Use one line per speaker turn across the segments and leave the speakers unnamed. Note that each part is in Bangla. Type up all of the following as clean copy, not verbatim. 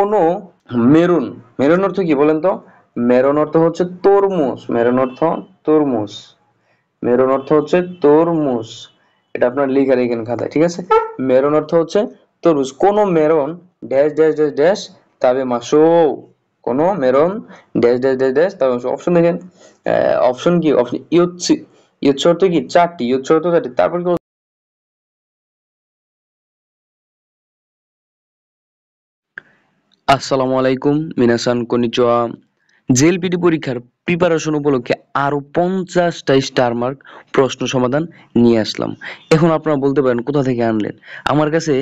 কোনো মেরুন, মেরুন অর্থ কি বলেন তো? মেরুন অর্থ হচ্ছে তরমুজ, মেরুন অর্থ তরমুজ, মেরুন অর্থ হচ্ছে তরমুজ। এটা আপনার লিখে রাখেন খাতায়, ঠিক আছে? মেরুন অর্থ হচ্ছে তরমুজ। কোন maroon dash dash dash dash তবে মাসো, কোন maroon dash dash dash dash তবে মাসো। অপশন দেখেন, অপশন কি? অপশন ইয়ুৎসি, ইয়ুৎসি অর্থ কি? চারটি, ইয়ুৎসি অর্থ চারটি। তারপর কি? আসসালামু আলাইকুম, মিনাসান কনিচিওয়া। জেএলপিটি পরীক্ষার প্রিপারেশন উপলক্ষে আরো 50টা স্টার মার্ক প্রশ্ন সমাধান নিয়ে আসলাম। এখন আপনারা বলতে পারেন কোথা থেকে আনলেন? আমার কাছে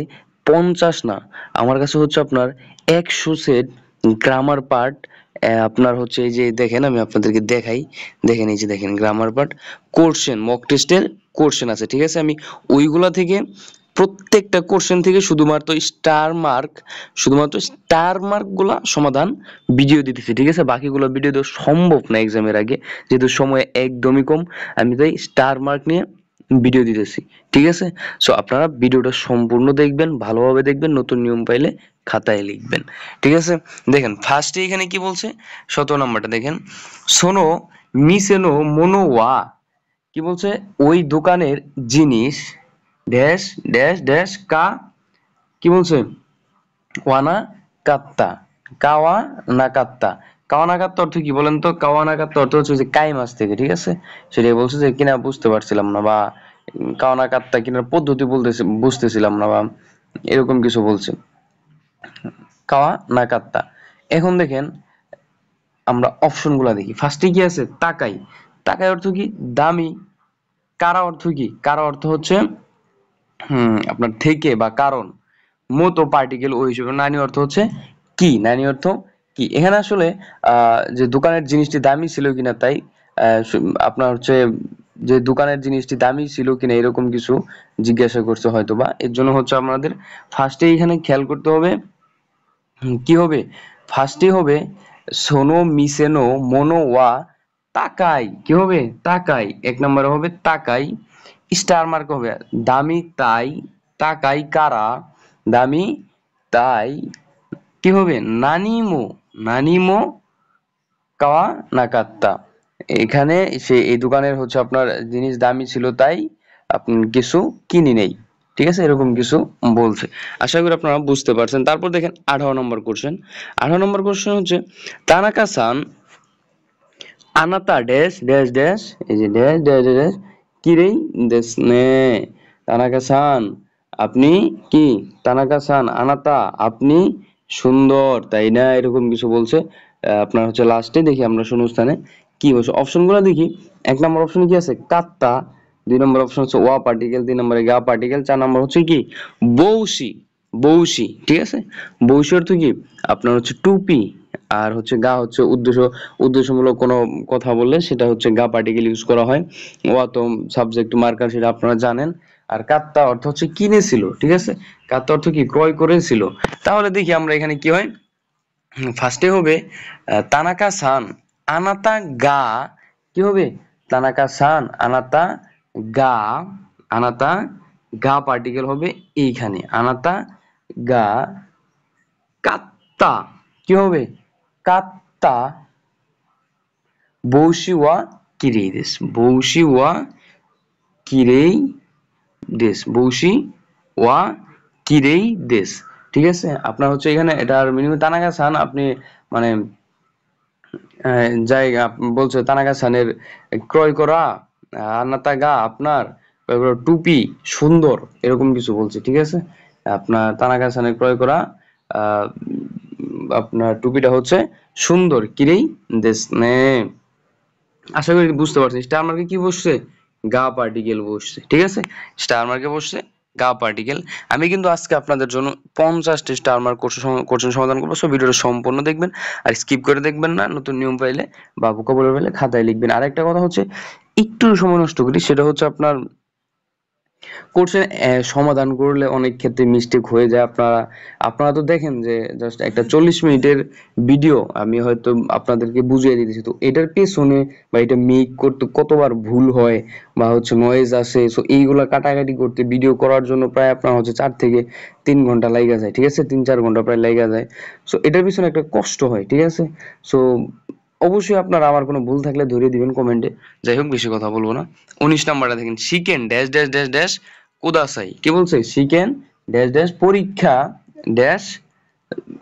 50 না, আমার কাছে হচ্ছে আপনার 100 সেট গ্রামার পার্ট। আপনার হচ্ছে এই যে দেখেন, আমি আপনাদেরকে দেখাই, দেখেন এই যে দেখেন গ্রামার পার্ট কোশ্চেন, মক টেস্টের কোশ্চেন আছে, ঠিক আছে? আমি ওইগুলা থেকে প্রত্যেকটা কোশ্চেন থেকে শুধুমাত্র স্টার মার্ক গুলা সমাধান ভিডিও দিতেছি, ঠিক আছে? বাকিগুলো ভিডিও দেওয়া সম্ভব না এক্সামের আগে, যেহেতু সময় একদমই কম। আমি তাই স্টার মার্ক নিয়ে ভিডিও দিতেছি, ঠিক আছে? সো আপনারা ভিডিওটা সম্পূর্ণ দেখবেন, ভালোভাবে দেখবেন, নতুন নিয়ম পাইলে খাতায় লিখবেন, ঠিক আছে? দেখেন ফার্স্টে এখানে কি বলছে, 17 নাম্বারটা দেখেন। শোনো মিসেনো মনোওয়া, কি বলছে? ওই দোকানের জিনিস ড্যাশ ড্যাশ ড্যাশ কা, কি বলছে? ওয়ানা কাত্তা, কাওয়া না কাত্তা। কাওয়া না কাত্তা অর্থ কি বলেন তো? কাওয়া না কাত্তা অর্থ হচ্ছে যে কাই মাছ থেকে, ঠিক আছে? সেটাই বলছে যে কিনা বুঝতে পারছিলাম না, বা কাওয়া না কাত্তা কিনার পদ্ধতি বলতেছে বুঝতেছিলাম না, বা এরকম কিছু বলছে। কাওয়া না কাত্তা। এখন দেখেন আমরা অপশন গুলা দেখি। ফার্স্টে কি আছে? তাকাই। তাকাই অর্থ কি? দামি। কারা অর্থ কি? কারা অর্থ হচ্ছে আপনার থেকে বা কারণ। মতো পার্টিকেল ওই হিসেবে। নানি অর্থ হচ্ছে কি, নানি অর্থ কি। এখানে আসলে যে দোকানের জিনিসটি দামি ছিল কিনা, তাই আপনার হচ্ছে যে দোকানের জিনিসটি দামি ছিল কিনা এরকম কিছু জিজ্ঞাসা করছে হয়তো, বা এর জন্য হচ্ছে আমাদের ফার্স্টে এখানে খেয়াল করতে হবে কি হবে? ফার্স্টে হবে সোনো মিসেনো মোনো ওয়া তাকাই, কি হবে? তাকাই। এক নম্বরে হবে তাকাই। স্টার মার্ক হবে দামি তাই, তাকাই কারা, দামি তাই, কি হবে? নানিমো, নানিমো কাওয়া নাকাত্তা। এখানে সে এই দোকানের হচ্ছে আপনার জিনিস দামি ছিল তাই আপনি কিছু কিনি নেই, ঠিক আছে? এরকম কিছু বলছে। আশা করি আপনারা বুঝতে পারছেন। তারপর দেখেন 18 নম্বর কোশ্চেন। 18 নম্বর কোশ্চেন হচ্ছে তানাকা সান আনাতা ড্যাশ ড্যাশ ড্যাশ, এই যে ড্যাশ ড্যাশ ড্যাশ কিরেই দেশ নে। তানাকা সান আপনি কি? তানাকা সান আনাতা আপনি সুন্দর, তাই না? এরকম কিছু বলছে। আপনার হচ্ছে লাস্টে দেখি আমরা শূন্যস্থানে কি বলছে, অপশন গুলো দেখি। এক নম্বর অপশন কি আছে? কাত্তা। দুই নম্বর অপশন হচ্ছে ওয়া পার্টিকেল। তিন নম্বরে গা পার্টিকেল। চার নম্বর হচ্ছে কি? বৌশি, বৌশি, ঠিক আছে? বৌশি অর্থ কি? আপনার হচ্ছে টুপি। আর হচ্ছে গা হচ্ছে উদ্দেশ্যমূলক কোনো কথা বললে সেটা হচ্ছে গা পার্টিকেল ইউজ করা হয়। ওয়া তো সাবজেক্ট মার্কার, সেটা আপনারা জানেন। আর কাত্তা অর্থ হচ্ছে কিনেছিল, ঠিক আছে? কাত্তা অর্থ কি? ক্রয় করেছিল। তাহলে দেখি আমরা এখানে কি হয়। ফার্স্টে হবে তানাকা সান আনাতা গা, কি হবে? তানাকা সান আনাতা গা, আনাতা গা পার্টিকেল হবে এইখানে, আনাতা গা। কাত্তা, কি হবে? কাত্তা বৌশি ওয়া কিরেই দেশ, বৌশি ওয়া কিরেই দেশ, বৌশি ওয়া কিরেই দেশ, ঠিক আছে? আপনার হচ্ছে এখানে এটার মিনিমাম তানাকা সান আপনি মানে জায়গা বলছে তানাকা সানের ক্রয় করা, আনাতা গা আপনার ক্রয় করা টুপি সুন্দর, এরকম কিছু বলছে, ঠিক আছে? আপনার তানাকা সানের ক্রয় করা আহ আপনার টুপিটা হচ্ছে সুন্দর কিরেই দেশ নে। আশা করি বুঝতে পারছেন। স্টার মার্কে কি বসছে? গা পার্টিকেল বসছে, ঠিক আছে? স্টার মার্কে বসছে গা পার্টিকেল। আমি কিন্তু আজকে আপনাদের জন্য 50টি স্টার মার্ক কোশ্চেন সমাধান করবো। সো ভিডিওটা সম্পূর্ণ দেখবেন, আর স্কিপ করে দেখবেন না। নতুন নিয়ম পাইলে বা ভোকাবুলারি পাইলে খাতায় লিখবেন। আর একটা কথা হচ্ছে একটু সময় নষ্ট করি, সেটা হচ্ছে আপনার কোশ্চেন সমাধান করলে অনেক ক্ষেত্রে মিস্টেক হয়ে যায়। আপনারা তো দেখেন যে জাস্ট একটা 40 মিনিটের ভিডিও আমি হয়তো আপনাদেরকে বুঝিয়ে দিতেছি, তো এটার পেছনে বা এটা মেক করতে কতবার ভুল হয় বা হচ্ছে নয়েজ আসে, সো এইগুলা কাটাকাটি করতে ভিডিও করার জন্য প্রায় আপনার হচ্ছে 4 থেকে 3 ঘন্টা লাইগা যায়, ঠিক আছে, 3-4 ঘন্টা প্রায় লাইগা যায়। সো এটার পিছনে একটা কষ্ট হয়, ঠিক আছে। সো অবশ্যই আপনারা আমার কোনো ভুল থাকলে ধরিয়ে দিবেন কমেন্টে। যাই হোক, বেশি কথা বলবো না। 19 নাম্বারটা দেখেন, শিখেন ড্যাশ ড্যাশ ড্যাশ ড্যাশ কুদাসাই। কি বলছে? শিখেন ড্যাশ ড্যাশ পরীক্ষা ড্যাশ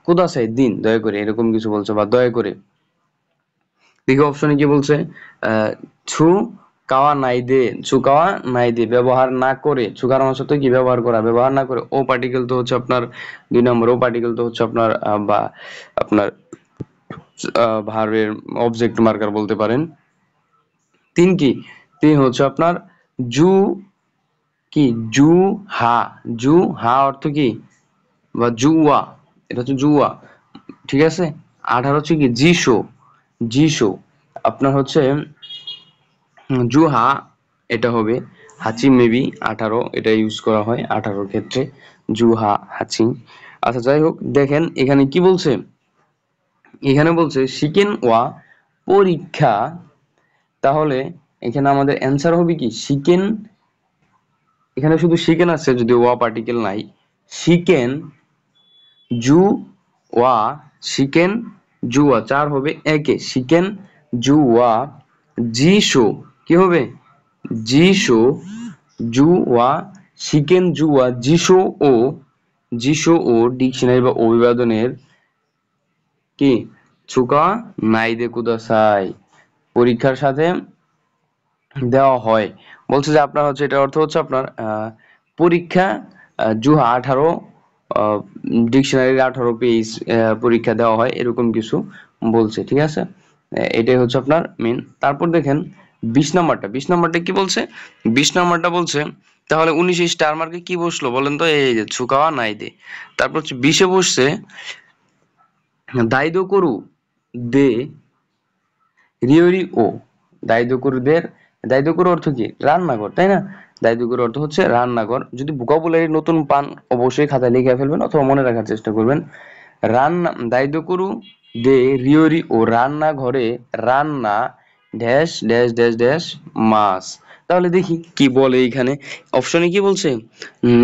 কুদাসাই দিন, দয়া করে, এরকম কিছু বলছে, বা দয়া করে। দেখি অপশনে কি বলছে, ছু কাওয়া নাই দে, ছু কাওয়া নাই দে, ব্যবহার না করে, ছুকার আমার সাথে কি ব্যবহার করা, ব্যবহার না করে। ও পার্টিকেল তো হচ্ছে আপনার 2 নম্বর, ও পার্টিকেল তো হচ্ছে আপনার বা আপনার ভার্বের অবজেক্ট মার্কার বলতে পারেন। 3 কি? 3 হচ্ছে আপনার জু কি, জু হা, জু হা অর্থ কি, বা জুয়া, এটা হচ্ছে জুয়া, ঠিক আছে। 18 হচ্ছে কি জিশো, জিশো আপনার হচ্ছে জুহা, এটা হবে হাচি মেবি 18, এটা ইউজ করা হয় 18 ক্ষেত্রে, জুহা হাচি। আচ্ছা যাই হোক, দেখেন এখানে কি বলছে, এখানে বলছে শিকেন ওয়া পরীক্ষা, তাহলে এখানে আমাদের অ্যান্সার হবে কি শিকেন, এখানে শুধু শিকেন আছে যদি ওয়া পার্টিকেল নাই, শিকেন জু ওয়া, শিকেন জুয়া, 4 হবে একে, শিকেন জুয়া জিশো, কি হবে জিশো জুয়া, শিকেন জুয়া জিশো ও, জিশো ও ডিকশনারি বা অভিবাদনের কি ছুকা নাইদে কুদাসাই, পরীক্ষার সাথে দেওয়া হয়। বলছে যে আপনার হচ্ছে এটার অর্থ হচ্ছে আপনার পরীক্ষা জুহা 18, ডিকশনারির 18 পেজ পরীক্ষা দেওয়া হয়, এরকম কিছু বলছে, ঠিক আছে। এটাই হচ্ছে আপনার মেন। তারপর দেখেন 20 নাম্বারটা, 20 নাম্বারটা কি বলছে, 20 নাম্বারটা বলছে তাহলে 19 স্টার মার্কে কি বসলো বলেন তো, এই যে ছুকাওয়া নাই দে। তারপর হচ্ছে 20-এ বসছে দায়িদো করু দে রিওরি ও, দায়িদুকুরদের, দায়িদুকুর অর্থ কি রান্নাঘর, তাই না। দায়িদুকুর অর্থ হচ্ছে রান্নাঘর। যদি ভোকাবুলারি নতুন পান অবশ্যই খাতায় লিখে ফেলবেন অথবা মনে রাখার চেষ্টা করবেন। রান্না দায়িদুকুরু দে রিওরি ও, রান্নাঘরে রান্না ড্যাশ ড্যাশ ড্যাশ ড্যাশ মাছ। তাহলে দেখি কি বলে এইখানে, অপশনে কি বলছে,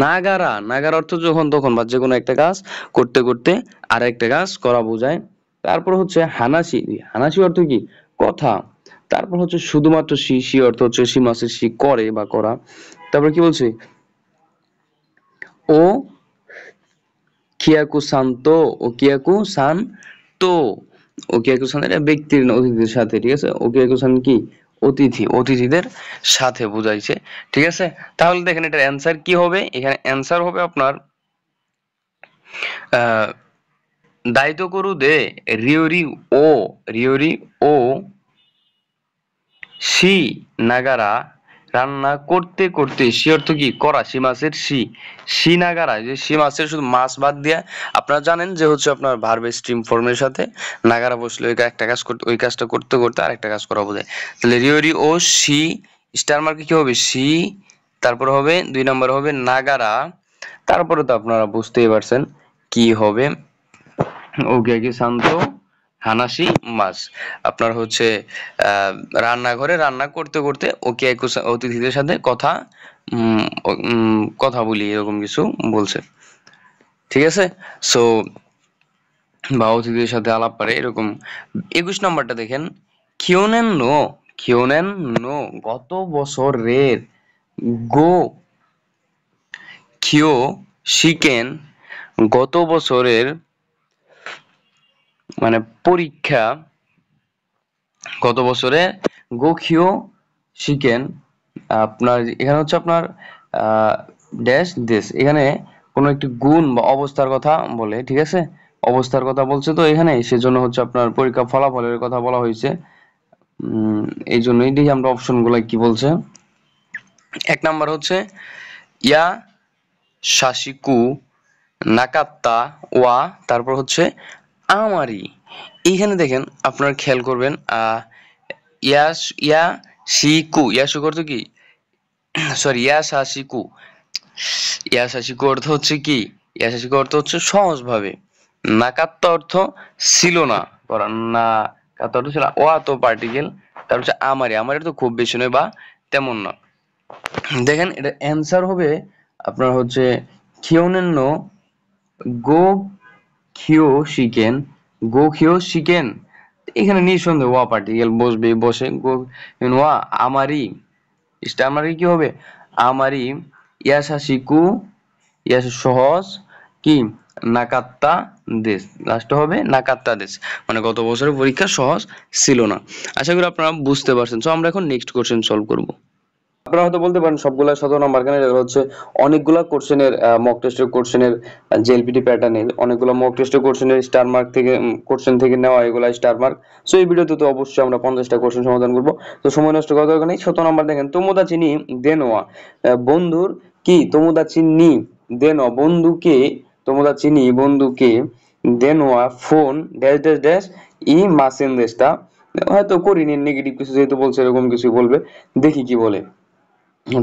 নাগারা, নাগারা অর্থ যখন তখন বা যে কোনো একটা কাজ করতে করতে আর একটা কাজ করা বোঝায়। তারপর হচ্ছে হানাসি, হানাসি অর্থ কি কথা। তারপর হচ্ছে শুধুমাত্র সি, সি অর্থ হচ্ছে সি মাসের সি করে বা করা। তারপর কি বলছে, ও কিয়াকু শান্ত, ও কিয়াকু শান তো, ও কিয়াকু শান এটা ব্যক্তির না অতিথির সাথে, ঠিক আছে। ও কিয়াকু শান কি অতিথি, অতিথিদের সাথে বুঝাইছে, ঠিক আছে। তাহলে দেখেন এটার অ্যান্সার কি হবে, এখানে অ্যান্সার হবে আপনার আহ দায়িত্ব করু দে রিওরি ও, রিওরি ও সি নাগারা, রান্না করতে করতে, সি অর্থ কি করা, সি মাছের সি, সি নাগারা, যে সি মাছের শুধু মাছ বাদ দিয়া, আপনারা জানেন যে হচ্ছে আপনার ভার্বের স্ট্রিম ফর্মের সাথে নাগারা বসলে ওই একটা কাজ করতে, ওই কাজটা করতে করতে আরেকটা কাজ করা বোঝায়। তাহলে রিওরি ও সি, স্টার মার্কে কি হবে সি, তারপর হবে 2 নম্বর হবে নাগারা, তারপরে তো আপনারা বুঝতেই পারছেন কি হবে, ওকে কি শান্ত হানাসি মাছ। আপনার হচ্ছে আহ রান্নাঘরে রান্না করতে করতে ওকে অতিথিদের সাথে কথা কথা বলি, এরকম কিছু বলছে, ঠিক আছে। সো বা অতিথিদের সাথে আলাপ পারে এরকম। 21 নম্বরটা দেখেন, কিওনেন নো, কিওনেন নো গত বছরের, গো কিও শিকেন গত বছরের মানে পরীক্ষা, গত বছরে গোখিও শিকেন, আপনার এখানে হচ্ছে আপনার ড্যাশ দেশ, এখানে কোনো একটি গুণ বা অবস্থার কথা বলে, ঠিক আছে। অবস্থার কথা বলছে তো এখানে, সেজন্য হচ্ছে আপনার পরীক্ষা ফলাফলের কথা বলা হয়েছে। এই জন্যই দেখি আমরা অপশন গুলা কি বলছে। 1 নাম্বার হচ্ছে ইয়া শাসিকু নাকাত্তা ওয়া, তারপর হচ্ছে আমারি। এইখানে দেখেন আপনারা খেয়াল করবেন ইয়াস ইয়া শিকু, ইয়াসুকু অর্থ কি সরি ইয়াসাশিকু, ইয়াশাসিকু অর্থ হচ্ছে কি? ইয়াশাসিকু অর্থ হচ্ছে সহজভাবে। নাকাত্তা অর্থ ছিল না, পড়া না, কাত্তা অর্থ ছিল ওয়া তো পার্টিকেল, তারপর হচ্ছে আমারি, আমারি তো খুব বেশি নয় বা তেমন না। দেখেন এটা অ্যান্সার হবে আপনার হচ্ছে খিওনেন নো গো খিও শিকেন, গো খিও শিকেন। এখানে নিঃসন্দেহে ওয়া পার্টিকেল বসবে, বসে গো ওয়া আমারি, স্টামারি কি হবে? আমারি ইয়াসাশিকু, ইয়াস সহজ কি নাকাত্তা দেশ, লাস্ট হবে নাকাত্তা দেশ, মানে গত বছরের পরীক্ষা সহজ ছিল না। আশা করি আপনারা বুঝতে পারছেন। সো আমরা এখন নেক্সট কোশ্চেন সলভ করব। আপনারা হয়তো বলতে পারেন সবগুলা 17 নাম্বার কেন, এটা হচ্ছে অনেকগুলা কোশ্চেনের মক টেস্টের কোশ্চেনের জেএলপিটি প্যাটার্নের অনেকগুলো মক টেস্টের কোশ্চেনের স্টার মার্ক থেকে কোশ্চেন থেকে নেওয়া, এগুলা স্টার মার্ক। সো এই ভিডিওতে তো অবশ্যই আমরা 50টা কোশ্চেন সমাধান করব। তো সময় নষ্ট করার দরকার নেই। 17 নাম্বার দেখেন, তোমোদা চিনি দেনোয়া, বন্ধুর কি তোমোদা চিনি দেনোয়া, বন্ধুকে তোমোদা চিনি বন্ধুকে দেনোয়া ফোন ড্যাশ ড্যাশ ড্যাশ ই মাসেন দেশটা, হয়তো করিনি, নেগেটিভ কিছু যেহেতু বলছে এরকম কিছু বলবে, দেখি কি বলে।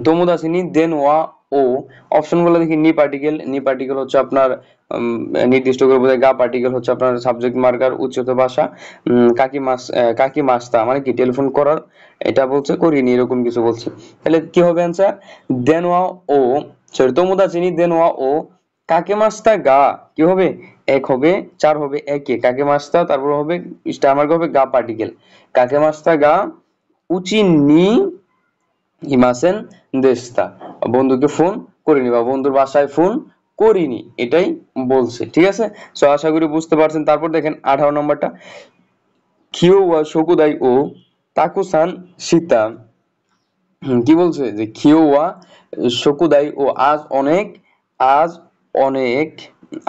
তোমোদাসিনি দেন ওয়া ও, অপশনগুলো দেখি, নি পার্টিকেল, নি পার্টিকেল হচ্ছে আপনার নির্দিষ্ট করে বোঝায়, গা পার্টিকেল হচ্ছে আপনার সাবজেক্ট মার্কার উচ্চত ভাষা, কাকি মাস্তা মানে কি টেলিফোন করার, এটা বলছে করিনি এরকম কিছু বলছে। তাহলে কি হবে অ্যান্সার? দেন ওয়া ও, সরি তোমোদাসিনি দেন ওয়া ও কাকে মাস্তা গা, কি হবে? এক হবে, চার হবে একে, কাকে মাস্তা, তারপর হবে স্টার মার্ক হবে গা পার্টিকেল, কাকে মাস্তা গা উচি নি হিমাসেন দেশতা, বন্ধুকে ফোন করিনি বা বন্ধুর বাসায় ফোন করিনি, এটাই বলছে। ঠিক আছে, সো আশা করি বুঝতে পারছেন। তারপর দেখেন 18 নম্বরটা, খিও ওয়া শকুদাই ও তাকুসান সীতা, কি বলছে যে খিওয়া শকুদাই ও আজ অনেক, আজ অনেক,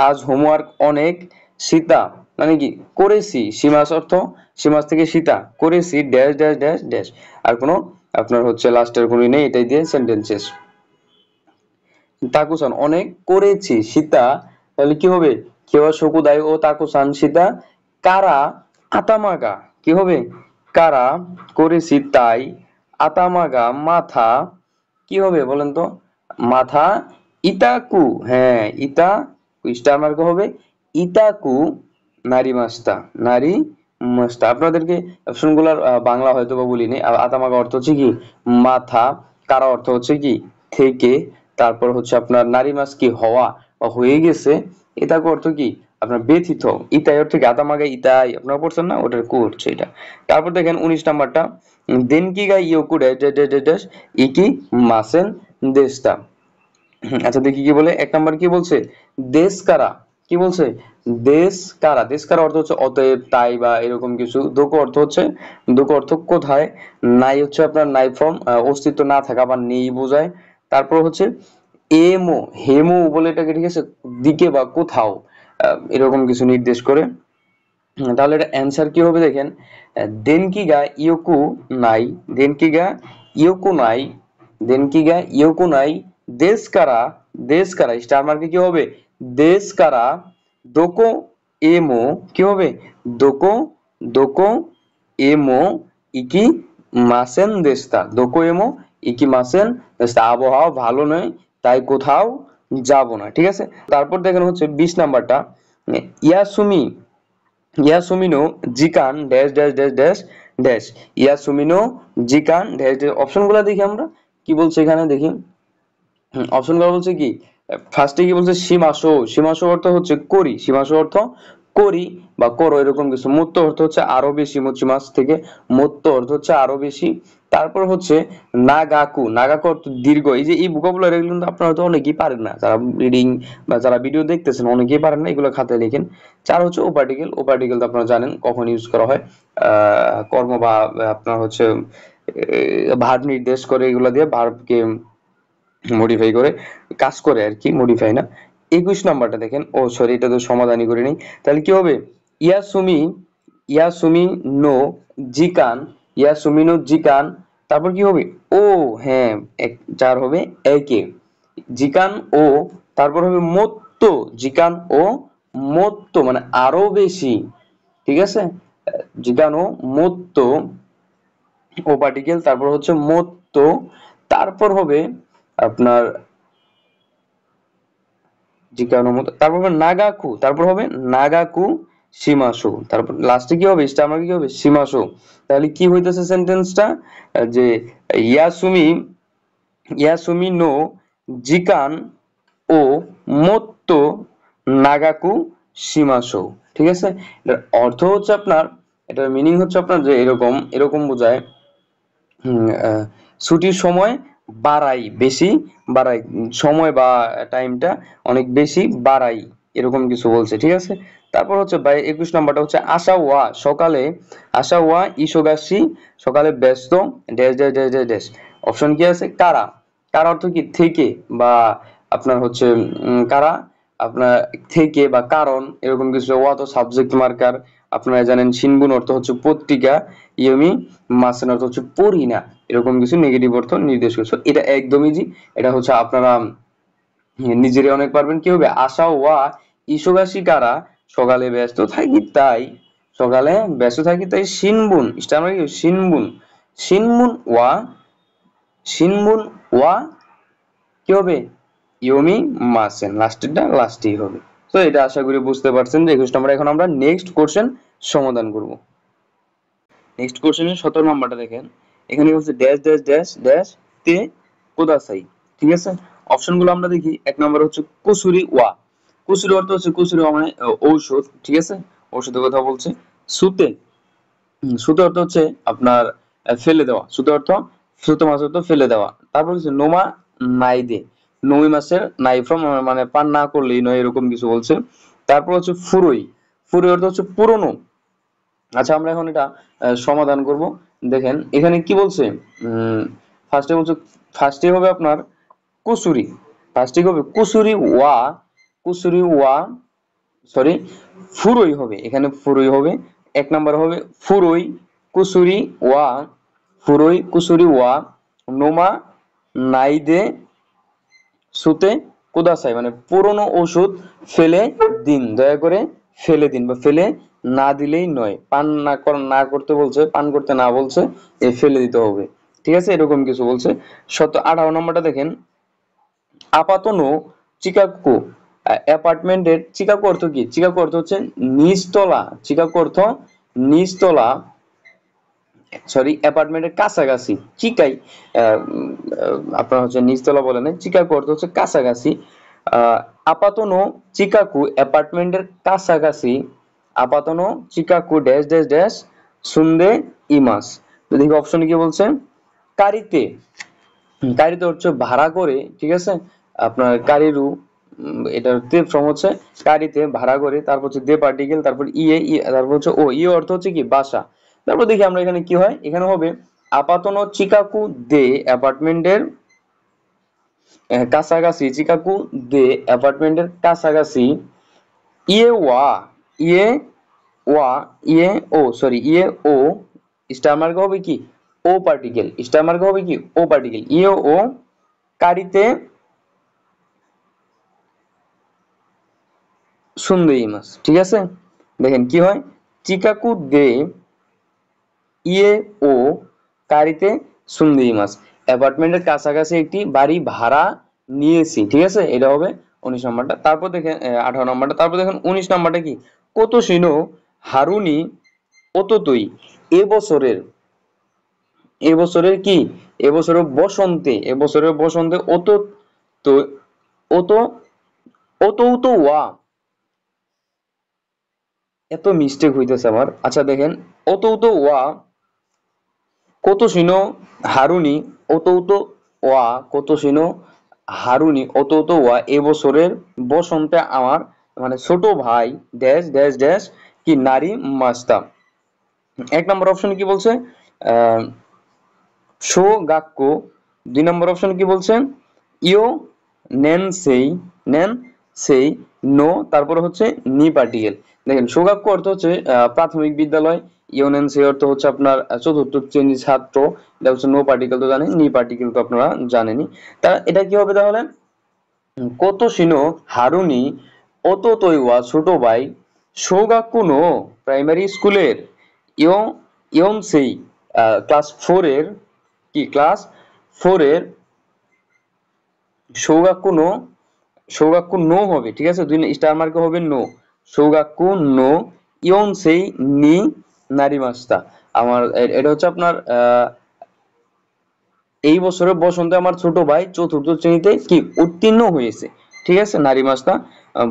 আজ হোমওয়ার্ক অনেক, সীতা মানে কি করেছি, সীমাস অর্থ সীমাস থেকে সীতা করেছি ড্যাশ ড্যাশ ড্যাশ ড্যাশ, আর কোনো আপনার হচ্ছে লাস্টের কোনো নেই, এটাই দিয়ে সেন্টেন্স শেষ। তাকুসান অনেক করেছি সীতা, তাহলে কি হবে? কেওয়া শকুদাই ও তাকুসান সীতা কারা আতামাগা, কি হবে? কারা করেছি তাই, আতামাগা মাথা, কি হবে বলেন তো? মাথা ইতাকু, হ্যাঁ ইতা স্টার মার্ক হবে ইতাকু নারী মাস্তা, নারী মাস্তা। আপনাদেরকে অপশনগুলোর বাংলা হয়তো বা বলিনি। আতামাগা অর্থ হচ্ছে কি মাথা, কারা অর্থ হচ্ছে কি থেকে, তারপর হচ্ছে আপনার নারী মাস কি হওয়া বা হয়ে গেছে, ইতাকু অর্থ কি আপনার ব্যথিত, ইতাই অর্থ কি আতামাগা ইতাই, আপনারা পড়ছেন না, ওটার কু হচ্ছে এটা। তারপর দেখেন 19 নাম্বারটা, দেনকিগা ইয়োকু dash dash dash dash dash ইকি মাসেন দেশটা। আচ্ছা দেখি কি বলে, 1 নাম্বার কি বলছে? দেশ কারা, কি বলছে? দেশ কারা, দেশ কারা অর্থ হচ্ছে অতএব, তাই বা এরকম কিছু। দোকো অর্থ হচ্ছে, দোকো অর্থ কোথায়, নাই হচ্ছে আপনার নাই ফর্ম, অস্তিত্ব না থাকা বা নেই বোঝায়। তারপর হচ্ছে এমো হেমো বলে এটাকে, ঠিক আছে, দিকে বা কোথাও এরকম কিছু নির্দেশ করে। তাহলে এটা অ্যান্সার কি হবে দেখেন, দেনকিগা ইয়োকু নাই, দেনকিগা ইয়োকু নাই, দেনকিগা ইয়োকু নাই দেশকারা, দেশকারা স্টার মার্কে কি হবে? দেশকারা দোকো এমো, কি হবে? দোকো, দোকো এমো ইকি মাসেন দেশতা, দোকো এমো ইকি মাসেন দেশতা, আবহাওয়া ভালো নয় তাই কোথাও যাব না। ঠিক আছে, তারপর দেখেন হচ্ছে 20 নাম্বারটা, ইয়াসুমি, ইয়াসুমিনো জিকান dash dash dash dash dash, ইয়াসুমিনো জিকান ড্যাশ ড্যাশ। অপশনগুলো দেখি আমরা কি বলছে এখানে দেখি। অপশনগুলো বলছে কি, ফার্স্টে কি বলছে? সীমাশো, সীমাশো অর্থ হচ্ছে করি, সীমাশো অর্থ করি বা করো এরকম কিছু। মত্ত অর্থ হচ্ছে আরো বেশি, মচিমাস থেকে মত্ত অর্থ হচ্ছে আরো বেশি। তারপর হচ্ছে নাগাকু, নাগাকু অর্থ দীর্ঘ। এই যে এই ভোকাবুলারি এগুলো কিন্তু আপনারা হয়তো অনেকেই পারেন না, যারা রিডিং বা যারা ভিডিও দেখতেছেন অনেকেই পারেন না, এগুলো খাতায় লিখেন। 4 হচ্ছে ও পার্টিকেল, ও পার্টিকেল তো আপনারা জানেন কখন ইউজ করা হয়, কর্ম বা আপনার হচ্ছে ভার্ব নির্দেশ করে, এগুলো দিয়ে ভার্বকে মডিফাই করে কাজ করে আর কি, মডিফাই না। 21 নাম্বারটা দেখেন, ও সরি এটা তো সমাধানই করে নেই। তাহলে কি হবে? ইয়াসুমি, ইয়াসুমি নো জিকান, ইয়াসুমি নো জিকান, তারপর কি হবে? ও হ্যাঁ, এক চার হবে একে, জিকান ও, তারপর হবে মত্ত, জিকান ও মত্ত মানে আরো বেশি। ঠিক আছে, জিকান ও মত্ত, ও পার্টিকেল, তারপর হচ্ছে মত্ত, তারপর হবে আপনার জিকানো মতো, তারপর হবে নাগাকু, তারপর হবে নাগাকু সীমাশো, তারপর লাস্টে কি হবে, স্টার মার্কে কি হবে, সীমাশো। তাহলে কি হইতেছে সেন্টেন্সটা, যে ইয়াসুমি ইয়াসুমি নো জিকান ও মোত্তো নাগাকু সীমাশো। ঠিক আছে, এটার অর্থ হচ্ছে আপনার, এটার মিনিং হচ্ছে আপনার যে এরকম এরকম বোঝায়, ছুটির সময় বাড়াই, বেশি বাড়াই, সময় বা টাইমটা অনেক বেশি বাড়াই, এরকম কিছু বলছে। ঠিক আছে, তারপর হচ্ছে ভাই 21 নাম্বারটা হচ্ছে আশা ওয়া সকালে, আশা ওয়া ইসোগাসি সকালে ব্যস্ত dash dash dash dash dash. Option কি আছে, কারা, কারা অর্থ কি থেকে, বা আপনার হচ্ছে কারা আপনার থেকে বা কারণ, এরকম কিছু। ওয়া তো সাবজেক্ট মার্কার, আপনারা জানেন। শিনবুন অর্থ হচ্ছে পত্রিকা, ইয়মি মাসেন অর্থ হচ্ছে পড়ি না, এরকম কিছু নেগেটিভ অর্থ নির্দেশ করছে। এটা একদমই জি, এটা হচ্ছে আপনারা নিজেরাই অনেক পারবেন। কি হবে, আশা ওয়া ইসোগাসি কারা সকালে ব্যস্ত থাকি তাই, সকালে ব্যস্ত থাকি তাই শিনবুন, স্টার মানে কি শিনবুন, শিনবুন ওয়া, শিনবুন ওয়া কি হবে, ইয়মি মাসেন, লাস্টেরটা লাস্টেই হবে। তো এটা আশা করি বুঝতে পারছেন যে 21 নম্বর। এখন আমরা নেক্সট কোশ্চেন সমাধান করব। নেক্সট কোশ্চেনের 17 নাম্বারটা দেখেন, এখানে হচ্ছে ড্যাশ ড্যাশ ড্যাশ ড্যাশ তে কোদাসাই। ঠিক আছে, অপশন গুলো আমরা দেখি। এক নম্বর হচ্ছে কুসুরি ওয়া, কুসুরি অর্থ হচ্ছে, কুসুরি ওয়া মানে ঔষধ। ঠিক আছে, ঔষধের কথা বলছে। সুতে, সুতে অর্থ হচ্ছে আপনার ফেলে দেওয়া, সুতে অর্থ, সুতে মাছ অর্থ ফেলে দেওয়া। তারপর হচ্ছে নোমা নাইদে, নই মাসের নাই ফ্রম মানে পান না করলেই নয়, এরকম কিছু বলছে। তারপর হচ্ছে ফুরুই, ফুরুই অর্থ হচ্ছে পুরনো। আচ্ছা, আমরা এখন এটা সমাধান করব। দেখেন এখানে কি বলছে, ফার্স্টে বলছে, ফার্স্টে হবে আপনার কুসুরি, ফার্স্টে হবে কুসুরি ওয়া, কুসুরি ওয়া সরি ফুরুই হবে, এখানে ফুরুই হবে। এক নাম্বার হবে ফুরুই কুসুরি ওয়া, ফুরুই কুসুরি ওয়া নোমা নাইদে সুতে কুদাসাই, মানে পুরনো ওষুধ ফেলে দিন, দয়া করে ফেলে দিন, বা ফেলে না দিলেই নয়, পান না না করতে বলছে, পান করতে না বলছে, এ ফেলে দিতে হবে। ঠিক আছে, এরকম কিছু বলছে। 18 নম্বরটা দেখেন, আপাতনো চিকাগো অ্যাপার্টমেন্টের, চিকাগো অর্থ কি, চিকাগো অর্থ হচ্ছে নিচতলা, চিকাগো অর্থ নিচতলা সরি অ্যাপার্টমেন্টের কাছাকাছি, চিকাই আপনার হচ্ছে নিচতলা বলে না, চিকাগো অর্থ হচ্ছে কাছাকাছি। আপাতনো চিকাগো অ্যাপার্টমেন্টের কাছাকাছি, আপাতনো চিকাগো ড্যাশ ড্যাশ ড্যাশ সুন্দে ইমাস। তো দেখি অপশন কি বলছে, কারিতে, গাড়িতে হচ্ছে ভাড়া করে। ঠিক আছে, আপনার গাড়িরু, এটার তে ফর্ম হচ্ছে গাড়িতে ভাড়া করে, তারপর হচ্ছে দে পার্টিকেল, তারপর তারপর হচ্ছে ও ই অর্থ হচ্ছে কি বাসা। তারপর দেখি আমরা এখানে কি হয়, এখানে হবে আপাতন চিকাকু দে অ্যাপার্টমেন্টের কাছাকাছি, চিকাকু দে অ্যাপার্টমেন্টের কাছাকাছি, ইয়ে ওয়া, ইয়ে ওয়া, ইয়ে ও সরি ইয়ে ও, স্টার মার্ক হবে কি ও পার্টিকেল, স্টার মার্ক হবে কি ও পার্টিকেল, ইয়ে ও কারিতে সুন্দরী মাছ। ঠিক আছে, দেখেন কি হয়, চিকাকু দে ইয়ে ও কারিতে সুন্দরী মাছ, অ্যাপার্টমেন্টের কাছাকাছি একটি বাড়ি ভাড়া নিয়েছি। ঠিক আছে, এটা হবে 19 নম্বরটা। তারপর দেখেন 18 নম্বরটা। তারপর দেখেন 19 নম্বরটা কি, কত সিনো হারুনি অততই এবছরের, এবছরের কি, এবছরের বসন্তে, এবছরের বসন্তে অত তো অত অত তো ওয়া, এত মিস্টেক হইতেছে আমার। আচ্ছা দেখেন, অতৌতো ওয়া কত সিনো হারুনি, অতৌতো ওয়া কত সিনো হারুনি অতৌতো ওয়া এবছরের বসন্তে আমার মানে ছোট ভাই ড্যাশ ড্যাশ ড্যাশ কি নারী মাস্তা। এক নম্বর অপশন কি বলছে, আহ শো গাক্কো। দুই নম্বর অপশন কি বলছে, ইও নেন সেই, নেন সেই নো, তারপরে হচ্ছে নি পার্টিকেল। দেখেন সোগাক্য অর্থ হচ্ছে প্রাথমিক বিদ্যালয়, ইউনেন সেই অর্থ হচ্ছে আপনার চতুর্থ শ্রেণীর ছাত্র, এটা হচ্ছে নো পার্টিকেল তো জানেন, নি পার্টিকেল তো আপনারা জানেনই। তা এটা কি হবে তাহলে, কত সিনো হারুনি অত তৈওয়া ছোট ভাই সৌগাক্য নো প্রাইমারি স্কুলের, ইয়ং ইয়ং সেই ক্লাস ফোর এর কি ক্লাস ফোর এর সৌগাক্য নো সৌগাক্কু নো হবে, ঠিক আছে, দুই স্টার মার্কে হবে নো, সৌগাক্কু নো ইয়নসেই নি নারিমাস্তা। আমার এটা হচ্ছে আপনার এই বছরের বসন্তে আমার ছোট ভাই চতুর্থ শ্রেণীতে কি উত্তীর্ণ হয়েছে, ঠিক আছে, নারী মাস্তা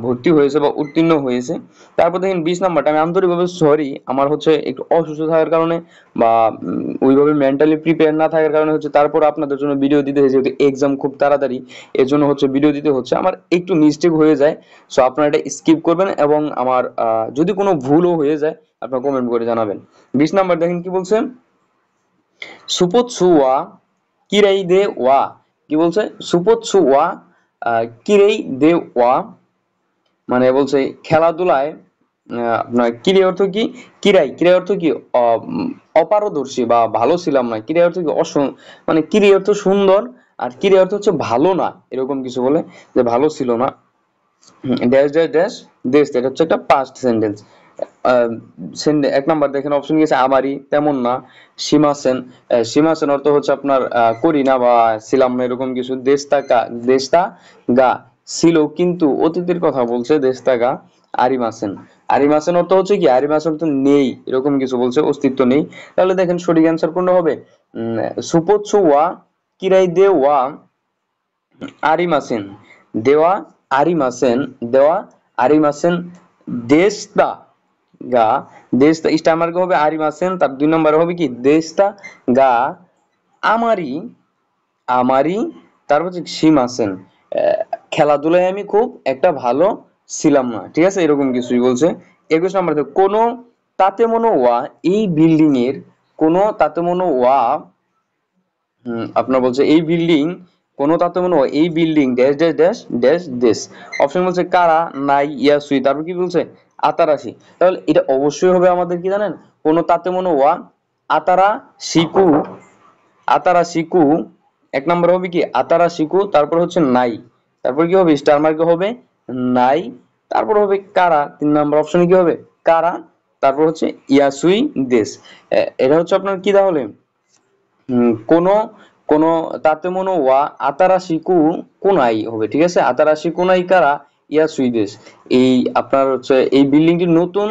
ভর্তি হয়েছে বা উত্তীর্ণ হয়েছে। তারপর দেখেন 20 নাম্বারটা, আমি আন্তরিকভাবে সরি, আমার হচ্ছে একটু অসুস্থ থাকার কারণে বা ওইভাবে মেন্টালি প্রিপেয়ার না থাকার কারণে হচ্ছে তারপর আপনাদের জন্য ভিডিও দিতে হয়েছে, যেহেতু এক্সাম খুব তাড়াতাড়ি, এর জন্য হচ্ছে ভিডিও দিতে হচ্ছে, আমার একটু মিস্টেক হয়ে যায়। সো আপনারা এটা স্কিপ করবেন এবং আমার যদি কোনো ভুলও হয়ে যায় আপনারা কমেন্ট করে জানাবেন। 20 নাম্বার দেখেন কি বলছে, সুপোৎসুয়া কিরাই দে ওয়া, কি বলছে, সুপোৎসুয়া কিরেই দে ওয়া, মানে বলছে খেলাধুলায় আপনার কিরে অর্থ কি, কিরাই, কিরাই অর্থ কি অপারদর্শী বা ভালো ছিলাম না, কিরাই অর্থ কি মানে কিরে অর্থ সুন্দর, আর কিরে অর্থ হচ্ছে ভালো না, এরকম কিছু বলে যে ভালো ছিল না। ড্যাশ ড্যাশ ড্যাশ দেশ, এটা হচ্ছে একটা পাস্ট সেন্টেন্স। এক নাম্বার দেখেন অপশন গেছে আমারই তেমন না, সীমাসেন, সীমাসেন অর্থ হচ্ছে আপনার করি না বা ছিলাম না, এরকম কিছু। দেশটা গা ছিল কিন্তু অতীতের কথা বলছে, দেশটা গা আরিমাসেন, আরিমাসেন অর্থ হচ্ছে কি, আরিমাসেন অর্থ নেই, এরকম কিছু বলছে, অস্তিত্ব নেই। তাহলে দেখেন সঠিক অ্যান্সার কোনটা হবে, সুপোৎসু ওয়া কিরাই দে ওয়া আরিমাসেন, দেওয়া আরিমাসেন, দেওয়া আরিমাসেন দেশটা গা, দেশটা স্টার মার্কে হবে আরিমাসেন, তার 2 নম্বরে হবে কি দেশটা গা আমারই, আমারই, তারপর হচ্ছে সীমাসেন, খেলাধুলায় আমি খুব একটা ভালো ছিলাম না, ঠিক আছে, এরকম কিছুই বলছে। 21 নম্বর দেখো, কোন তাতে মনো ওয়া এই বিল্ডিং এর, কোন তাতে মনো ওয়া আপনার বলছে এই বিল্ডিং, কোনো তাতে মনে হয় এই building dash dash dash dash দেশ। অপশন বলছে কারা নাই ইয়াসুই, তারপর কি বলছে আতারাশি। তাহলে এটা অবশ্যই হবে আমাদের কি জানেন, কোনো তাতে মনে ওয়া আতারা শিকু, আতারা শিকু, এক নম্বর হবে কি আতারা শিকু, তারপর হচ্ছে নাই, তারপর কি হবে স্টার মার্কে হবে নাই, তারপর হবে কারা, 3 নম্বর অপশনে কি হবে কারা, তারপর হচ্ছে ইয়াসুই দেশ। এটা হচ্ছে আপনার কি তাহলে কোনো কোনো তাতে মনো ওয়া আতারাশিকু কোনাই হবে, ঠিক আছে, আতারাশি কোনাই কারা ইয়া সুইদেশ। এই আপনার হচ্ছে এই বিল্ডিংটি নতুন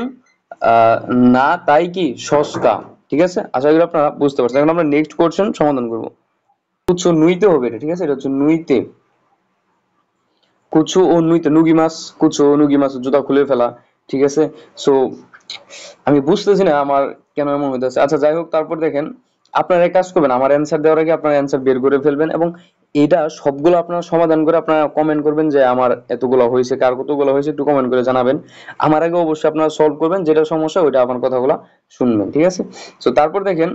আহ, না তাই কি সস্তা, ঠিক আছে, আশা করি আপনারা বুঝতে পারছেন। এখন আমরা নেক্সট কোশ্চেন সমাধান করব। কুচ্ছ নুইতে হবে এটা, ঠিক আছে, এটা হচ্ছে নুইতে, কুচু ও নুইতে, নুগি মাছ, কুচু ও নুগি মাছ জুতা খুলে ফেলা, ঠিক আছে। সো আমি বুঝতেছি না আমার কেন এমন হইতেছে, আচ্ছা যাই হোক। তারপর দেখেন আপনারা এক কাজ করবেন, আমার অ্যান্সার দেওয়ার আগে আপনার অ্যান্সার বের করে ফেলবেন এবং এটা সবগুলো আপনারা সমাধান করে আপনারা কমেন্ট করবেন যে আমার এতগুলো হয়েছে, কার কতগুলো হয়েছে একটু কমেন্ট করে জানাবেন। আমার আগে অবশ্যই আপনারা সলভ করবেন, যেটা সমস্যা ওইটা আমার কথাগুলো শুনবেন, ঠিক আছে। তো তারপর দেখেন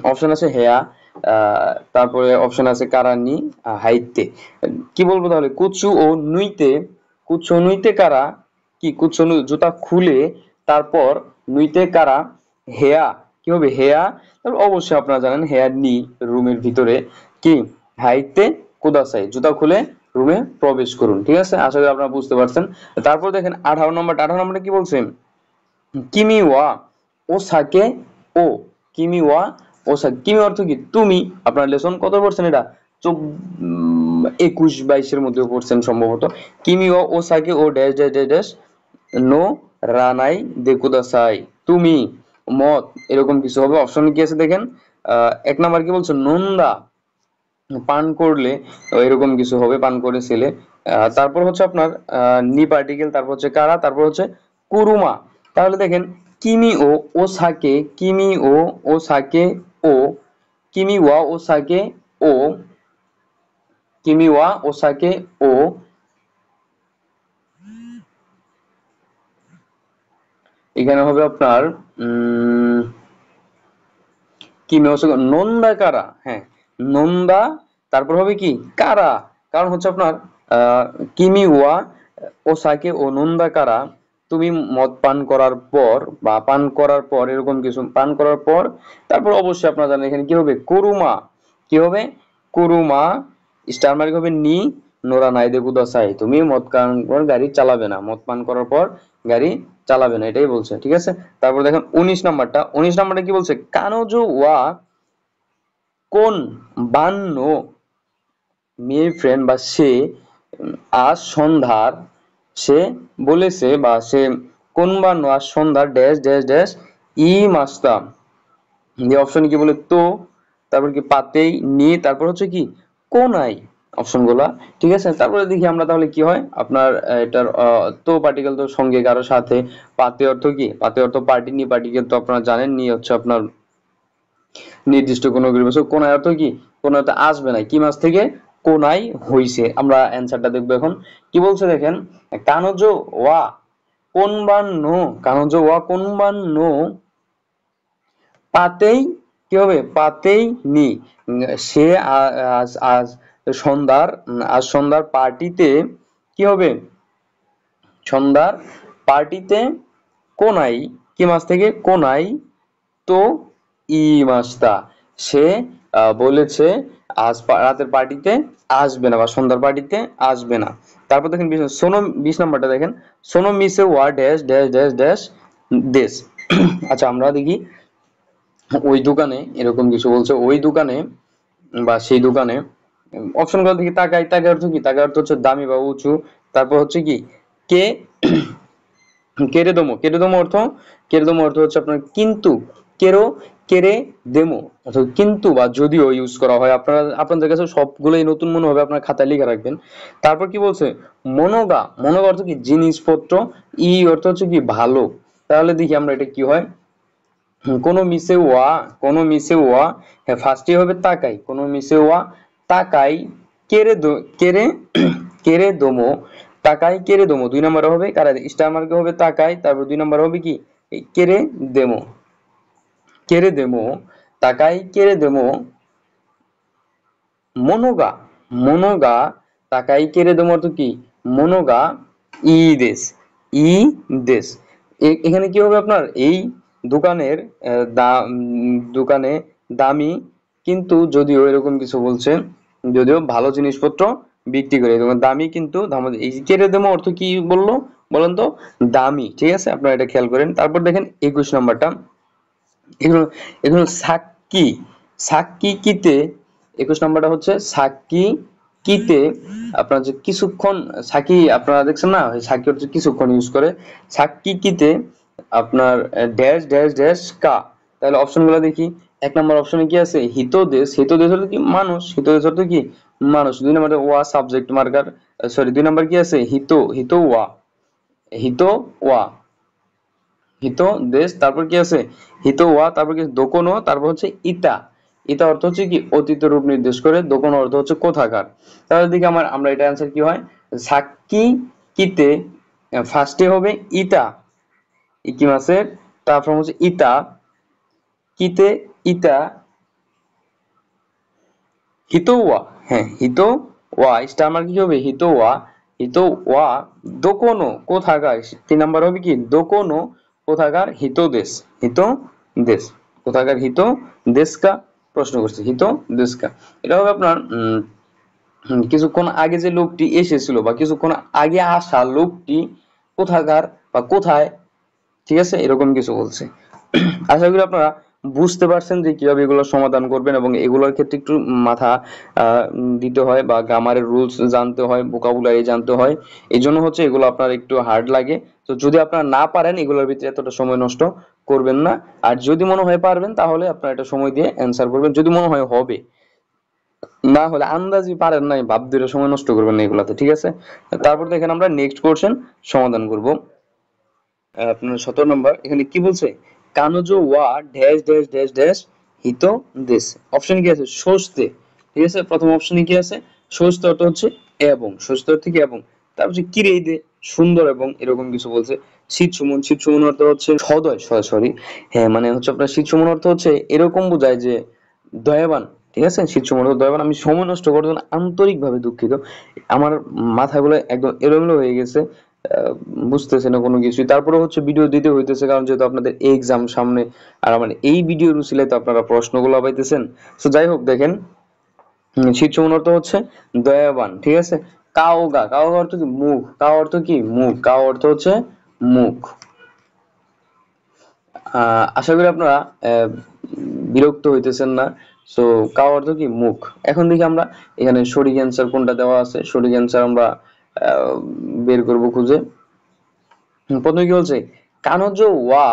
অপশন আছে হেয়া, তারপরে অপশন আছে কারানি, হাইতে। কি বলবো তাহলে, কুচু ও নুইতে, কুচু ও নুইতে কারা কি, কুচু জুতা খুলে তারপর নুইতে কারা হেয়া, কি হবে হেয়া, তারপর অবশ্যই আপনারা জানেন হেয়ার নি রুমের ভিতরে কি হাইতে কুদাসাই, জুতা খুলে রুমে প্রবেশ করুন, ঠিক আছে, আশা করি আপনারা বুঝতে পারছেন। তারপর দেখেন 18 নম্বরটা, 18 নম্বরটা কি বলছে, কিমি ওয়া ওসাকে ও, কিমি ওয়া ওসাকে, কিমি অর্থ কি তুমি, আপনার লেসন কত পড়ছেন এটা 21-22-এর মধ্যে পড়ছেন সম্ভবত। কিমি ওয়া ওসাকে ও ড্যাশ ড্যাশ ড্যাশ ড্যাশ নো রানাই দেকুদাসাই, তুমি মত, এরকম কিছু হবে। অপশন কি আছে দেখেন, 1 নাম্বার কি বলছে নন্দা, পান করলে এরকম কিছু হবে, পান করে ছেলে। তারপর হচ্ছে আপনার নি পার্টিকেল, তারপর হচ্ছে কারা, তারপর হচ্ছে কুরুমা। তাহলে দেখেন কিমি ও ওসাকে, কিমি ও ওসাকে ও, কিমি ওয়া ওসাকে ও, কিমি ওয়া ওসাকে ও, এখানে হবে আপনার কিমি ওসাকে নন্দা কারা, হ্যাঁ নন্দা, তারপর হবে কি কারা, কারণ হচ্ছে আপনার আহ কিমি ওয়া ওসাকে ও নন্দা কারা, তুমি মদ পান করার পর বা পান করার পর, এরকম কিছু পান করার পর, তারপর অবশ্যই আপনারা জানেন এখানে কি হবে কুরুমা, কি হবে কুরুমা, স্টার মার্ক হবে নি নোরা নাইদে কুদাসাই, তুমি মদ পান কর গাড়ি চালাবে না, মদ পান করার পর গাড়ি চালাবে না, এটাই বলছে, ঠিক আছে। তারপর দেখেন 19 নাম্বারটা, 19 নাম্বারটা কি বলছে, কানোজো ওয়া কোন বান্ন, মেয়ে ফ্রেন্ড বা সে আজ সন্ধ্যার সে বলেছে বা সে কোনবান্ন আজ সন্ধ্যার ড্যাশ ড্যাশ ড্যাশ ই মাস্তা যে অপশন কি বলে তো, তারপর কি পাতেই নি, তারপর হচ্ছে কি কোনাই, অপশন গুলা ঠিক আছে। তারপরে দেখি আমরা তাহলে কি হয় আপনার এটার তো পার্টিকেল তো সঙ্গে কারো সাথে, পাতে অর্থ কি, পাতে অর্থ পার্টি, নি পার্টিকেল তো আপনারা জানেন, নি হচ্ছে আপনার নির্দিষ্ট কোনো পরিবেশ, কোনায় অর্থ কি, কোনায় তো আসবে না, কি মাস থেকে কোনাই হইছে। আমরা অ্যান্সারটা দেখবো এখন কি বলছে দেখেন, কানজ ওয়া কোনবান্ন, কানজ ওয়া কোনবান্ন পাতেই কি হবে, পাতেই নি, সে আজ আজ সন্ধ্যার আজ সন্ধ্যার পার্টিতে কি হবে, সন্ধ্যার পার্টিতে কোনাই, কি মাস থেকে কোনাই তো ই মাসটা, সে বলেছে আজ রাতের পার্টিতে আসবে না বা সন্ধ্যার পার্টিতে আসবে না। তারপর দেখেন সোনো 20 নাম্বারটা দেখেন, সোনো মিসে ওয়া ড্যাশ ড্যাশ ড্যাশ ড্যাশ দেশ। আচ্ছা আমরা দেখি ওই দোকানে এরকম কিছু বলছে, ওই দোকানে বা সেই দোকানে অপশন গুলো দেখি, তাকাই, তাকাই অর্থ কি, তাকাই অর্থ হচ্ছে দামি বা উঁচু, তারপর হচ্ছে কি কে কেরেদমো, কেরেদমো অর্থ, কেরেদমো অর্থ হচ্ছে আপনার কিন্তু, কেরো কেরে দেমো অর্থাৎ কিন্তু বা যদিও ইউজ করা হয়, আপনারা আপনাদের কাছে সবগুলোই নতুন মনে হবে, আপনার খাতায় লিখে রাখবেন। তারপর কি বলছে মনোগা, মনোগা অর্থ কি জিনিসপত্র, ই অর্থ হচ্ছে কি ভালো। তাহলে দেখি আমরা এটা কি হয়, কোনো মিসে ওয়া, কোনো মিসে ওয়া, হ্যাঁ ফার্স্টে হবে তাকাই, কোনো মিসে ওয়া তাকাই কেরে কেরে কেরে দমো, তাকাই কেরে দমো, 2 নম্বরে হবে কারা স্টার মার্কে হবে তাকাই, তারপর 2 নম্বরে হবে কি কেরে দেমো, কেরে দেমো, তাকাই কেরে দেমো মনোগা, মনোগা তাকাই কেরে দেমো অর্থ কি মনোগা ই দেশ, ই দেশ। এখানে কি হবে আপনার এই দোকানের দোকানে দামি কিন্তু যদিও এরকম কিছু বলছে, যদিও ভালো জিনিসপত্র বিক্রি করে, এবং দামি কিন্তু এই কেড়ে দেমো অর্থ কি বললো বলেন তো, দামি, ঠিক আছে আপনারা এটা খেয়াল করেন। তারপর দেখেন 21 নম্বরটা, এগুলো এগুলো সাক্কি, সাক্কি কিতে, 21 নম্বরটা হচ্ছে সাক্কি কিতে, আপনার যে কিছুক্ষণ, সাকি আপনারা দেখছেন না, সাকি হচ্ছে কিছুক্ষণ ইউজ করে, সাক্কি কিতে আপনার ড্যাশ ড্যাশ ড্যাশ কা। তাহলে অপশন গুলো দেখি, 1 নম্বর অপশনে কি আছে হিতোদেশ, হিতোদেশ হলো কি মানুষ, হিতোদেশ হলো কি মানুষ। 2 নম্বরে ওয়া সাবজেক্ট মার্কার, সরি 2 নম্বর কি আছে হিতো, হিতো ওয়া, হিতো ওয়া, হিত দেশ, তারপর কি আছে হিত ওয়া, তারপর কি দোকনো, তারপর হচ্ছে ইতা, ইতা অর্থ হচ্ছে কি অতীত রূপ নির্দেশ করে, দোকনো অর্থ হচ্ছে কোথাকার। তাহলে দেখি আমরা এটা অ্যান্সার কি হয়, সাক্কি কিতে ফার্স্টে হবে ইতা, ইকি মাসের, তারপর হচ্ছে ইতা কিতে, ইতা হিতো ওয়া, হ্যাঁ হিতো ওয়া স্টার মার্ক কি হবে হিতো ওয়া, হিতো ওয়া দোকোনো কোথাকার, 3 নাম্বার হবে কি দোকোনো কোথাকার হিত দেশ, হিত দেশ, কোথাকার হিত দেশ কা, প্রশ্ন করছে হিত দেশ কা। এটা হবে আপনার কিছুক্ষণ আগে যে লোকটি এসেছিল বা কিছুক্ষণ আগে আসা লোকটি কোথাকার বা কোথায়, ঠিক আছে এরকম কিছু বলছে। আশা করি আপনারা বুঝতে পারছেন যে কিভাবে এগুলো সমাধান করবেন, এবং এগুলোর ক্ষেত্রে একটু মাথা দিতে হয় বা গ্রামারের রুলস জানতে হয়, ভোকাবুলারি জানতে হয়, এই জন্য হচ্ছে এগুলো আপনার একটু হার্ড লাগে। তো যদি আপনারা না পারেন এগুলোর ভিতরে এতটা সময় নষ্ট করবেন না, আর যদি মনে হয় পারবেন তাহলে আপনারা এটা সময় দিয়ে অ্যান্সার করবেন, যদি মনে হয় হবে, না হলে আন্দাজি পারেন নাই ভাব দিয়ে সময় নষ্ট করবেন না এগুলাতে, ঠিক আছে। তারপর দেখেন আমরা নেক্সট কোশ্চেন সমাধান করব। আপনার 17 নম্বর এখানে কি বলছে, কানজো ওয়া ড্যাশ ড্যাশ ড্যাশ ড্যাশ হিত দেশ, অপশন কি আছে সস্তে, ঠিক আছে প্রথম অপশনে কি আছে সস্তে অর্থ হচ্ছে এবং, সস্তে অর্থ কি এবং, তারপর হচ্ছে কিরেই দে সুন্দর এবং, এরকম কিছু বলছে। শীত সুমন, শীত সুমন অর্থ হচ্ছে সদয়, সরি হ্যাঁ মানে হচ্ছে আপনার শীত সুমন অর্থ হচ্ছে এরকম বোঝায় যে দয়াবান, ঠিক আছে শীত সুমন অর্থ দয়াবান। আমি সময় নষ্ট করার জন্য আন্তরিক ভাবে দুঃখিত, আমার মাথাগুলো একদম এলোমেলো হয়ে গেছে, বুঝতেছে না কোনো কিছুই, তারপরে হচ্ছে ভিডিও দিতে হইতেছে কারণ যেহেতু আপনাদের এক্সাম সামনে, আর আমার এই ভিডিওর উছিলায় তো আপনারা প্রশ্নগুলো পাইতেছেন। তো যাই হোক দেখেন, শীত সুমন অর্থ হচ্ছে দয়াবান, ঠিক আছে। কাওগা, কাওগা অর্থ কি মুখ, কাও অর্থ কি মুখ, কাও অর্থ হচ্ছে মুখ। আশা করি আপনারা বিরক্ত হইতেছেন না, সো কাও অর্থ কি মুখ। এখন দেখি আমরা এখানে সঠিক অ্যান্সার কোনটা দেওয়া আছে, সঠিক অ্যান্সার আমরা বের করব খুঁজে। প্রথমে কি বলছে, কানজ ওয়া,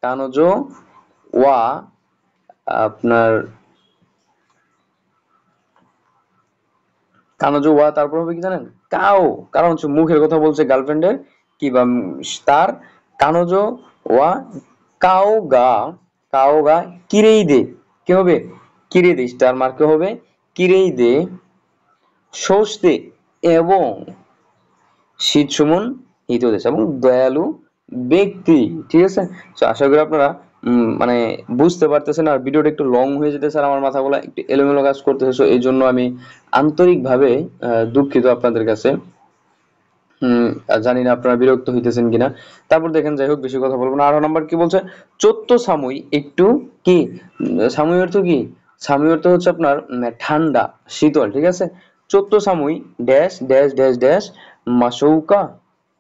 কানজ ওয়া আপনার কানজ ওয়া, তারপর হবে কি জানেন, কাও, কারণ হচ্ছে মুখের কথা বলছে গার্লফ্রেন্ডের কি বা তার, কানজ ওয়া কাও গা, কাও গা কিরেই দে, কি হবে, কিরে দে, স্টার মার্কে হবে কিরেই দে, স্বস্তি এবং শীত সুমন হিতদেশ এবং দয়ালু ব্যক্তি। ঠিক আছে, তো আশা করি আপনারা মানে বুঝতে পারতেছেন। আর ভিডিওটা একটু লং হয়ে যেতে স্যার, আমার মাথাগুলো একটু এলোমেলো কাজ করতেছে, so এই জন্য আমি আন্তরিকভাবে দুঃখিত আপনাদের কাছে। জানি না আপনারা বিরক্ত হইতেছেন কিনা। তারপর দেখেন, যাই হোক বেশি কথা বলবো না। 18 নাম্বার কি বলছে, চোত্ত সাময়ী একটু কি, সাময়ী অর্থ কি, সাময়ী অর্থ হচ্ছে আপনার ঠান্ডা শীতল। ঠিক আছে, চোত্ত সাময়ী ড্যাশ ড্যাশ ড্যাশ ড্যাশ মাসৌকা,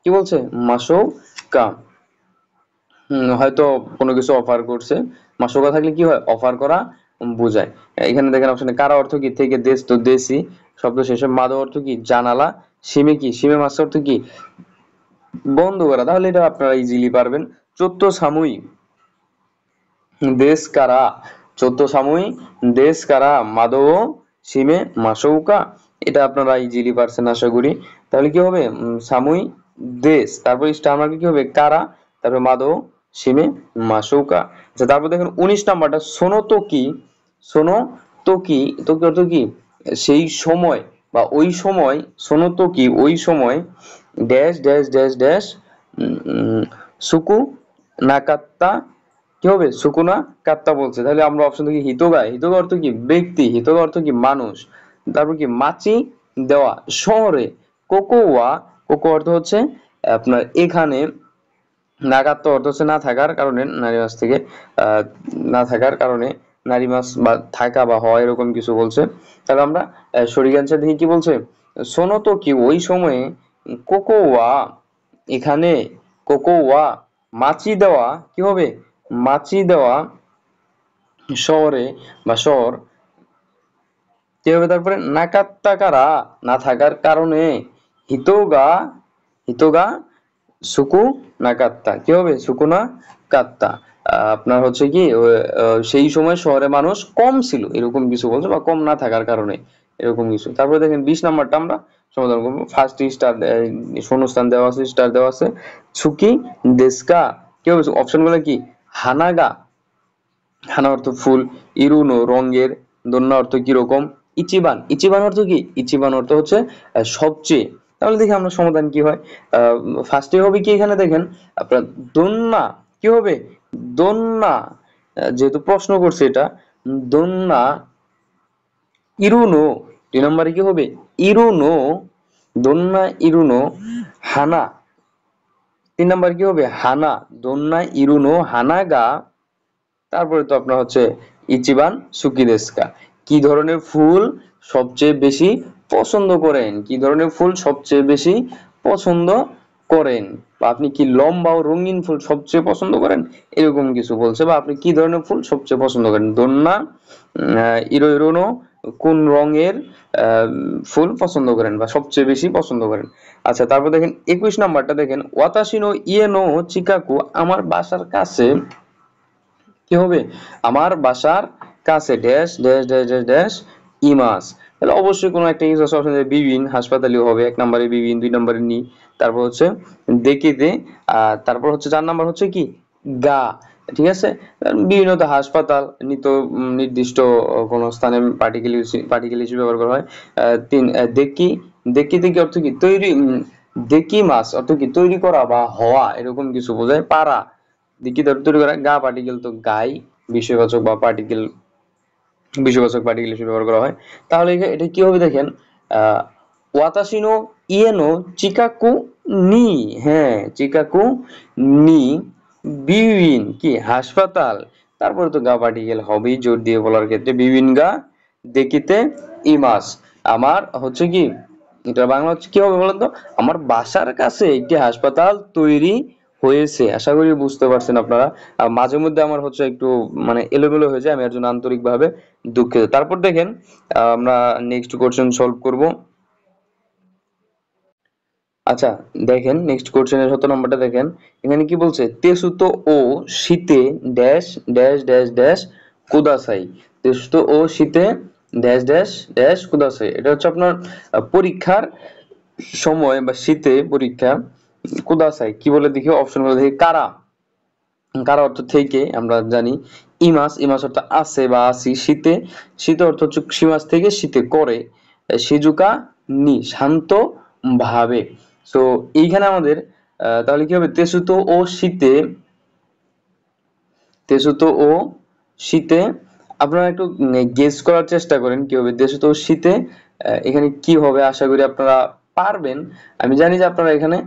কি বলছে, মাসৌকা। হয়তো কোনো কিছু অফার করছে, মাসৌকা থাকলে কি হয়, অফার করা বোঝায়। এখানে দেখেন অপশনে কারা অর্থ কি, থেকে দেশ তো দেশি শব্দ শেষে, মাদো অর্থ কি জানালা, সিমে কি, সিমে মাছ অর্থ কি বন্ধ করা। তাহলে এটা আপনারা ইজিলি পারবেন। চোদ্দ সাময়ী দেশ কারা, চোদ্দ সাময়ী দেশ কারা মাদো সিমে মাসৌকা, এটা আপনারা ইজিলি পারছেন আশা করি। তাহলে কি হবে, সাময়ী দেশ, তারপর স্টার মার্কে কি হবে কারা, তারপর মাদো সিমে মাসৌকা। আচ্ছা, তারপর দেখেন 19 নাম্বারটা, শোনো তো কি, শোনো তো কি, তো কি অর্থ কি সেই সময় বা ওই সময়, শোনো তো কি ওই সময় dash dash dash dash Suku নাকাত্তা, কি হবে সুকুনা কাত্তা বলছে। তাহলে আমরা অপশন দেখি হিতোগা, হিতোগা অর্থ কি ব্যক্তি, হিতোগা অর্থ কি মানুষ। তারপর কি মাচি দেওয়া শহরে, কোকোয়া, কোকো অর্থ হচ্ছে আপনার এখানে, নাকাত্তা অর্থ হচ্ছে না থাকার কারণে, নারী মাছ থেকে না থাকার কারণে, নারী মাছ বা থাকা বা হওয়া এরকম কিছু বলছে। তাহলে আমরা সঠিক অ্যান্সার দেখি কি বলছে, শোনো তো কি ওই সময়ে কোকোয়া এখানে, কোকোয়া মাচি দেওয়া, কি হবে মাচি দেওয়া শহরে বা শহর, কি হবে তারপরে নাকাত্তাকারা না থাকার কারণে, হিতোগা, হিতোগা সুকু নাকাত্তা, কি হবে সুকুনা কাত্তা। আপনার হচ্ছে কি সেই সময় শহরে মানুষ কম ছিল এরকম কিছু বলছে, বা কম না থাকার কারণে এরকম কিছু। তারপরে দেখেন 20 নাম্বারটা আমরা সমাধান করবো। ফার্স্ট স্টার শূন্যস্থান দেওয়া আছে, স্টার দেওয়া আছে, সুকি দেশকা, কি হবে অপশন গুলো কি, হানাগা, হানা অর্থ ফুল, ইরুনো রঙের, দন্না অর্থ কি রকম, ইচিবান, ইচিবান অর্থ কি, ইচিবান অর্থ হচ্ছে সবচেয়ে। তাহলে দেখি আমরা সমাধান কি হয়। ফার্স্টে হবে কি, এখানে দেখেন আপনার দন্না, কি হবে দন্না, যেহেতু প্রশ্ন করছে এটা, দন্না ইরুনো, 2 নম্বরে কি হবে ইরুনো, দন্না ইরুনো হানা, 3 নম্বর কি হবে হানা, দন্না ইরুনো হানাগা। তারপরে তো আপনার হচ্ছে ইচিবান সুকিদেস্কা, কি ধরনের ফুল সবচেয়ে বেশি পছন্দ করেন, কি ধরনের ফুল সবচেয়ে বেশি পছন্দ করেন, বা আপনি কি লম্বা ও রঙিন ফুল সবচেয়ে পছন্দ করেন এরকম কিছু বলছে, বা আপনি কি ধরনের ফুল সবচেয়ে পছন্দ করেন, দোন্না ইরো ইরোনো কোন রঙের ফুল পছন্দ করেন বা সবচেয়ে বেশি পছন্দ করেন। আচ্ছা, তারপর দেখেন 21 নাম্বারটা দেখেন, ওয়াতাশিনো ইয়েনো চিকাকু আমার বাসার কাছে, কি হবে আমার বাসার কাছে dash dash dash dash dash ইমাস। তাহলে অবশ্যই কোনো একটা ইউজ অপশন বিবিন, হাসপাতালই হবে 1 নম্বরে বিবিন, 2 নম্বরে নি, তারপর হচ্ছে দেখিতে, আর তারপর হচ্ছে 4 নম্বর হচ্ছে কি গা। ঠিক আছে, বিভিন্ন তো হাসপাতাল নিত নির্দিষ্ট কোনো স্থানে পার্টিকেল পার্টিকেল হিসেবে ব্যবহার করা হয়। তিন দেখি, দেখিতে কি অর্থ কি তৈরি, দেখি মাস অর্থ কি তৈরি করা বা হওয়া এরকম কিছু বোঝায়। পারা দেখি তৈরি করা, গা পার্টিকেল তো গাই বিষয়বাচক বা পার্টিকেল, বিষয়বাচক পার্টিকেল হিসেবে ব্যবহার করা হয়। তাহলে এটা কি হবে দেখেন, ওয়াতাসিনো ইয়েনো চিকাকু নি, হ্যাঁ চিকাকু নি বিবিন কি হাসপাতাল, তারপরে তো গা পার্টিকেল হবেই জোর দিয়ে বলার ক্ষেত্রে, বিবিন গা দেখিতে ইমাস, আমার হচ্ছে কি, এটা বাংলা হচ্ছে কি হবে বলেন তো, আমার বাসার কাছে একটি হাসপাতাল তৈরি হয়েছে। আশা করি বুঝতে পারছেন আপনারা। মাঝে মধ্যে আমার হচ্ছে একটু মানে এলোমেলো হয়ে যায়, আমি এর জন্য আন্তরিকভাবে দুঃখিত। তারপর দেখেন আমরা নেক্সট কোশ্চেন সলভ করব। আচ্ছা, দেখেন নেক্সট কোশ্চেনের 17 নম্বরটা দেখেন। এখানে কি বলছে, তেসুতো ও শীতে ড্যাশ ড্যাশ ড্যাশ ড্যাশ কুদাসাই। তেসুতো ও শীতে ড্যাশ ড্যাশ ড্যাশ কুদাসাই, এটা হচ্ছে আপনার পরীক্ষার সময় বা শীতে পরীক্ষা। কুদাসাই কি বলে দেখি, অপশনগুলো দেখি। কারা, কারা অর্থ থেকে আমরা জানি। ইমাস, ইমাস অর্থ আছে বা আসি। শীতে, শীতে অর্থ হচ্ছে সীমাস থেকে শীতে করে। সিজুকা নি শান্ত ভাবে। সো এইখানে আমাদের তাহলে কি হবে, তেসুতো ও শীতে, তেসুতো ও শীতে। আপনারা একটু গেস করার চেষ্টা করেন কি হবে তেসুতো ও শীতে। এখানে কি হবে, আশা করি আপনারা পারবেন। আমি জানি যে আপনারা এখানে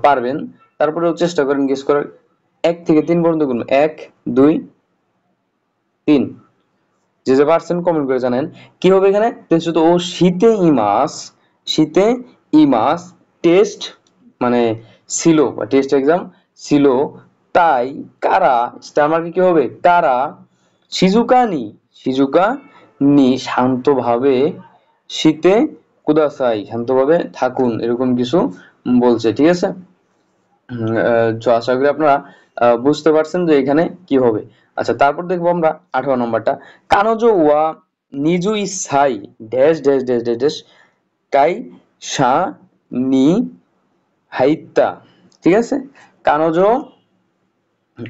পারবেন। তারপরেও চেষ্টা করেন গেস করার। 1 থেকে 3 পর্যন্ত গুনুন। 1 2 3। যে যে পারছেন কমেন্ট করে জানেন কি হবে এখানে। তেসুতো ও শীতে ইমাস, শীতে ইমাস টেস্ট মানে ছিল বা টেস্ট এক্সাম ছিল। তাই কারা, স্টার মার্কে কি হবে, কারা শিজুকা নি, শিজুকা নি শান্তভাবে শীতে কুদাসাই, শান্তভাবে থাকুন, এরকম কিছু বলছে। ঠিক আছে। তো আশা করি আপনারা বুঝতে পারছেন যে এখানে কি হবে। আচ্ছা, তারপর দেখবো আমরা 18 নম্বরটা। কানোজো ওয়া নিজু ইসাই dash dash dash dash dash কাই সা নি হাইত্তা। ঠিক আছে। কানোজো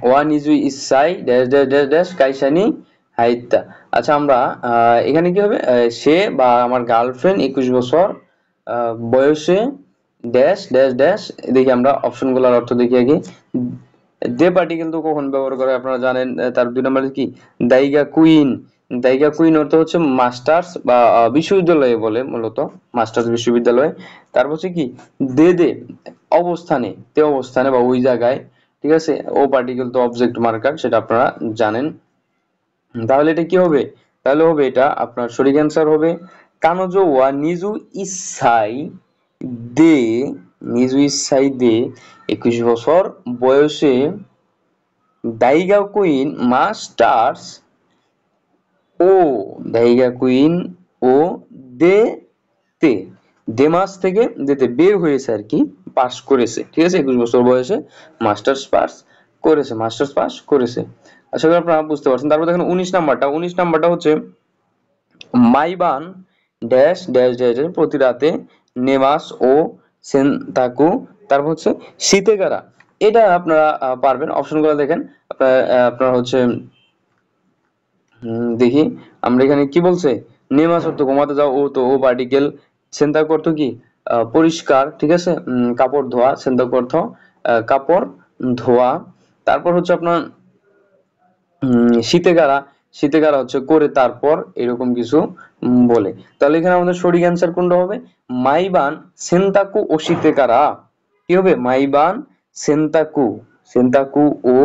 ওয়া নিজু ইসাই ড্যাশ ড্যাশ ড্যাশ ড্যাশ কাইসানি হাইত্তা। আচ্ছা, আমরা এখানে কি হবে, সে বা আমার গার্লফ্রেন্ড 21 বছর বয়সে ড্যাশ ড্যাশ ড্যাশ। দেখি আমরা অপশনগুলোর অর্থ দেখি আগে। দে পার্টিকেল তো কখন ব্যবহার করে আপনারা জানেন। তার 2 নম্বরে কি, দাইগা কুইন। দাইগা কুইন অর্থ হচ্ছে মাস্টার্স বা বিশ্ববিদ্যালয়ে বলে মূলত, মাস্টার্স বিশ্ববিদ্যালয়ে। তারপর হচ্ছে কি, দে দে অবস্থানে, তে অবস্থানে বা ওই জায়গায়। ঠিক আছে। ও পার্টিকেল তো অবজেক্ট মার্কার, সেটা আপনারা জানেন। তাহলে এটা কি হবে, তাহলে হবে এটা আপনার সঠিক অ্যান্সার হবে কানোজো ওয়া নিজু ইসাই দে, নিজু ইসাই দে 21 বছর বয়সে দাইগা কুইন মাস্টার্স ও, দাইগা কুইন ও দে তে, দেমাস থেকে দেতে বের হয়েছে আর কি, পাস করেছে। ঠিক আছে। 21 বছর বয়সে মাস্টার্স পাস করেছে, মাস্টার্স পাস করেছে। আশা করি আপনারা বুঝতে পারছেন। তারপর দেখেন 19 নাম্বারটা। 19 নাম্বারটা হচ্ছে মাইবান ড্যাশ ড্যাশ ড্যাশ ড্যাশ প্রতি রাতে নেমাস ও সেনতাকু। তারপর হচ্ছে শীতেকারা। এটা আপনারা পারবেন। অপশনগুলো দেখেন। আপনারা হচ্ছে দেখি আমরা এখানে কি বলছে। নেমাস অর্থ ঘুমাতে যাও, ও তো ও পার্টিকেল। সেন্তাকু অর্থ কি, পরিষ্কার। ঠিক আছে। কাপড় ধোয়া। সেন্তাকু অর্থ কাপড় ধোয়া। তারপর হচ্ছে আপনার শীতেকারা, শীতেকারা হচ্ছে করে তারপর এরকম কিছু বলে। তাহলে এখানে আমাদের সঠিক অ্যান্সার কোনটা হবে, মাইবান সেন্তাকু ও শীতেকারা। কি হবে, মাইবান সেন্তাকু, সেন্তাকু ও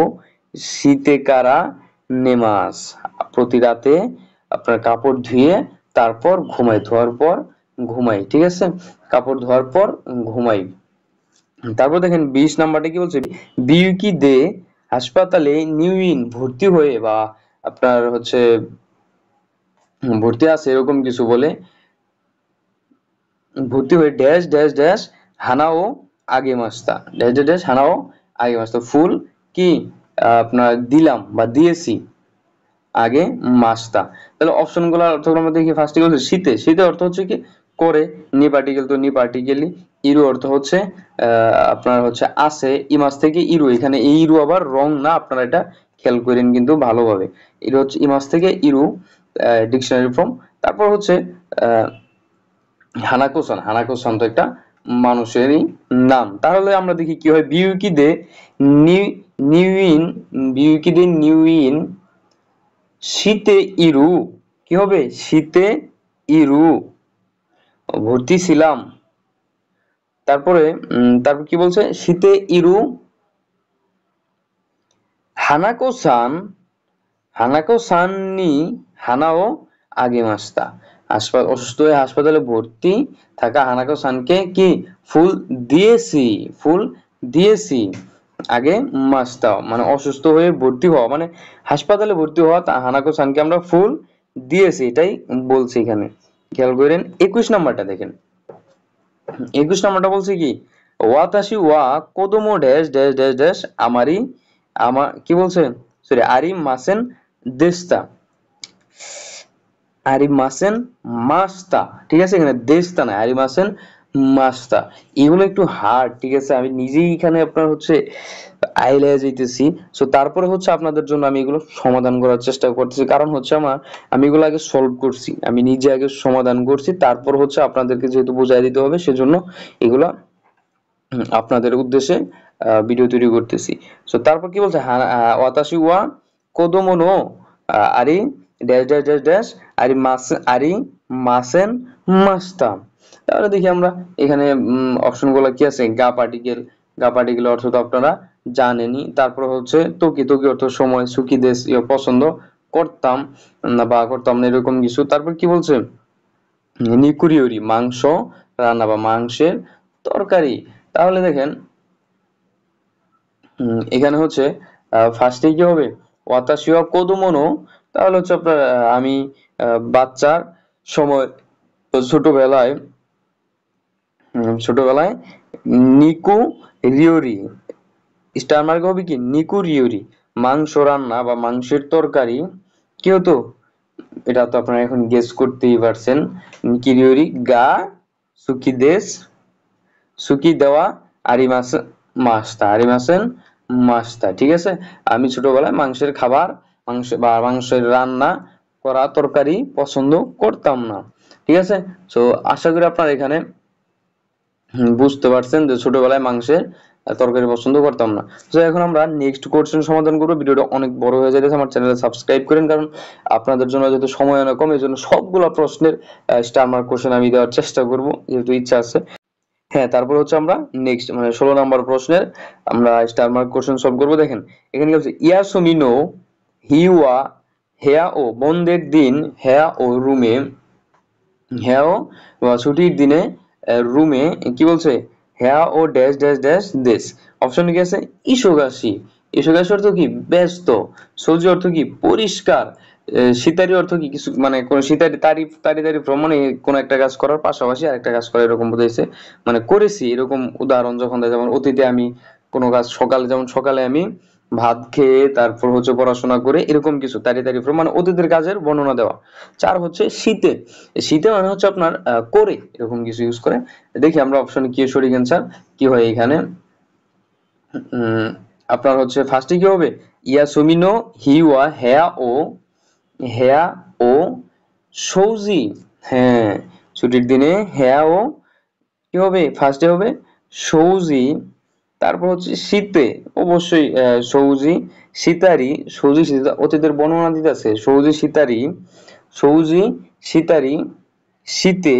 শীতেকারা নেমাস। প্রতি রাতে আপনার কাপড় ধুয়ে তারপর ঘুমাই, ধোয়ার পর ঘুমাই। ঠিক আছে। কাপড় ধোয়ার পর ঘুমাই। তারপর দেখেন 20 নাম্বারটা কি বলছে, বিউকি দে হাসপাতালে নিউইন ভর্তি হয়ে বা আপনার হচ্ছে ভর্তি আছে এরকম কিছু বলে। ভর্তি হয়ে ড্যাশ ড্যাশ ড্যাশ হানাও আগে মাস্তা, ড্যাশ ড্যাশ ড্যাশ হানাও আগে মাস্তা ফুল কি আপনার দিলাম বা দিয়েছি আগে মাস্তা। তাহলে অপশন গুলো অর্থগুলো আমরা দেখি। ফার্স্টে বলছে শীতে, শীতে অর্থ হচ্ছে কি করে, নি পার্টিকেল তো নি পার্টিকেলি। ইরু অর্থ হচ্ছে আপনার হচ্ছে আছে, ইমাস থেকে ইরু। এখানে এই ইরু আবার রং না, আপনারা এটা খেয়াল করেন কিন্তু ভালোভাবে। ইরু হচ্ছে ইমাস থেকে ইরু, ডিকশনারি ফর্ম। তারপর হচ্ছে আহ হানাকো-সান, হানাকো-সান তো একটা মানুষেরই নাম। তাহলে আমরা দেখি কি হয়, বিউকি দে নিউইন, বিউকি দে নিউইন শীতে ইরু। কি হবে, শীতে ইরু ভর্তি ছিলাম। তারপরে তারপর কি বলছে, শীতে ইরু হানাকো-সান, হানাকো-সান নি হানাও আগে মাস্তা। অসুস্থ হয়ে হাসপাতালে ভর্তি থাকা হানাকো সানকে কি ফুল দিয়েছি, ফুল দিয়েছি। আগে মাস্তা মানে অসুস্থ হয়ে ভর্তি হওয়া মানে হাসপাতালে ভর্তি হওয়া হানাকো সানকে আমরা ফুল দিয়েছি এটাই বলছি এখানে। খেয়াল করেন 21 নাম্বারটা দেখেন। 21 নাম্বারটা বলছে কি ওয়াতাশি ওয়া কোদোমো ড্যাশ ড্যাশ ড্যাশ ড্যাশ আমারি আমার কি বলছে সরি আরি মাসেন দেস্তা আরিমাসেন মাস্তা, ঠিক আছে, এখানে দেশতা না আরিমাসেন মাস্তা। এগুলো একটু হার্ড, ঠিক আছে, আমি নিজেই এখানে আপনার হচ্ছে আইলায় যাইতেছি। সো তারপরে হচ্ছে আপনাদের জন্য আমি এগুলো সমাধান করার চেষ্টা করতেছি, কারণ হচ্ছে আমি এগুলো আগে সলভ করছি, আমি নিজে আগে সমাধান করছি, তারপর হচ্ছে আপনাদেরকে যেহেতু বুঝাই দিতে হবে সেজন্য এগুলা আপনাদের উদ্দেশ্যে ভিডিও তৈরি করতেছি। সো তারপর কি বলছে ওয়াতাশি ওয়া কোদোমো নো আরি ড্যাশ ড্যাশ ড্যাশ ড্যাশ আরি মাসেন মাস্তা। তাহলে দেখি আমরা এখানে অপশন গুলো কি আছে, গা পার্টিকেল অর্থ তো আপনারা জানেনই। তারপর হচ্ছে তোকি তোকি অর্থ সময়, সুকি দেশ পছন্দ করতাম না বা করতাম না এরকম কিছু। তারপর কি বলছে নিকুরিওরি মাংস রান্না বা মাংসের তরকারি। তাহলে দেখেন এখানে হচ্ছে ফার্স্টে কি হবে ওয়াতাশিও কোদোমোনো, তাহলে হচ্ছে আপনার আমি বাচ্চার সময় ছোটবেলায় ছোটবেলায় নিকু রিওরি স্টার মার্ক হবে কি নিকু রিওরি মাংস রান্না বা মাংসের তরকারি কি হতো, এটা তো আপনারা এখন গেস করতেই পারছেন। নিকি রিওরি গা সুকি দেশ সুকি দেওয়া আরিমাসেন মাস্তা, ঠিক আছে। আমি ছোটবেলায় মাংসের খাবার মাংসের রান্না করা তরকারি পছন্দ করতাম না, ঠিক আছে। তো আশা করি আপনারা এখানে বুঝতে পারছেন যে ছোটবেলায় মাংসের তরকারি পছন্দ করতাম না। তো এখন আমরা নেক্সট কোশ্চেন সমাধান করবো। ভিডিওটা অনেক বড় হয়ে যাচ্ছে, আমার চ্যানেলে সাবস্ক্রাইব করেন, কারণ আপনাদের জন্য যেহেতু সময় অনেক কম, এই জন্য সবগুলো প্রশ্নের স্টার মার্ক কোশ্চেন আমি দেওয়ার চেষ্টা করব, যেহেতু ইচ্ছা আছে। হ্যাঁ, তারপর হচ্ছে আমরা নেক্সট মানে 16 নম্বর প্রশ্নের আমরা স্টার মার্ক কোশ্চেন সলভ করবো। দেখেন এখানে কি হচ্ছে ইয়াসুমিনো হিওয়া হেয়া ও বন্ধের দিন হেয়া ও রুমে হেয়া ও ছুটির দিনে রুমে কি বলছে হেয়া ও ড্যাশ ড্যাশ ড্যাশ দেশ। অপশন কি আছে ইসোগাসি, ইসোগাসি অর্থ কি ব্যস্ত, সৌজি অর্থ কি পরিষ্কার, সিতারি অর্থ কি কিছু মানে কোন সিতারি তারিফ মানে কোন একটা কাজ করার পাশাপাশি আরেকটা কাজ করা এরকম বোঝাইছে, মানে করেছি এরকম উদাহরণ যখন দেয়, যেমন অতীতে আমি কোনো কাজ যেমন সকালে আমি ভাত খেয়ে তারপর হচ্ছে পড়াশোনা করে এরকম কিছু তারিফ মানে অতীতের কাজের বর্ণনা দেওয়া। চার হচ্ছে শীতে, শীতে মানে হচ্ছে আপনার করে এরকম কিছু ইউজ করে। দেখি আমরা অপশন কি সঠিক অ্যান্সার কি হয় এখানে। আপনার হচ্ছে ফার্স্টে কি হবে ইয়াসুমিনো হিওয়া হেয়া ও সৌজি। হ্যাঁ, ছুটির দিনে হেয়া ও কি হবে ফার্স্টে হবে সৌজি। তারপর হচ্ছে শীতে অবশ্যই সৌজি সৌজি অতীতের বর্ণনা দিতেছে সৌজি সিতারি শীতে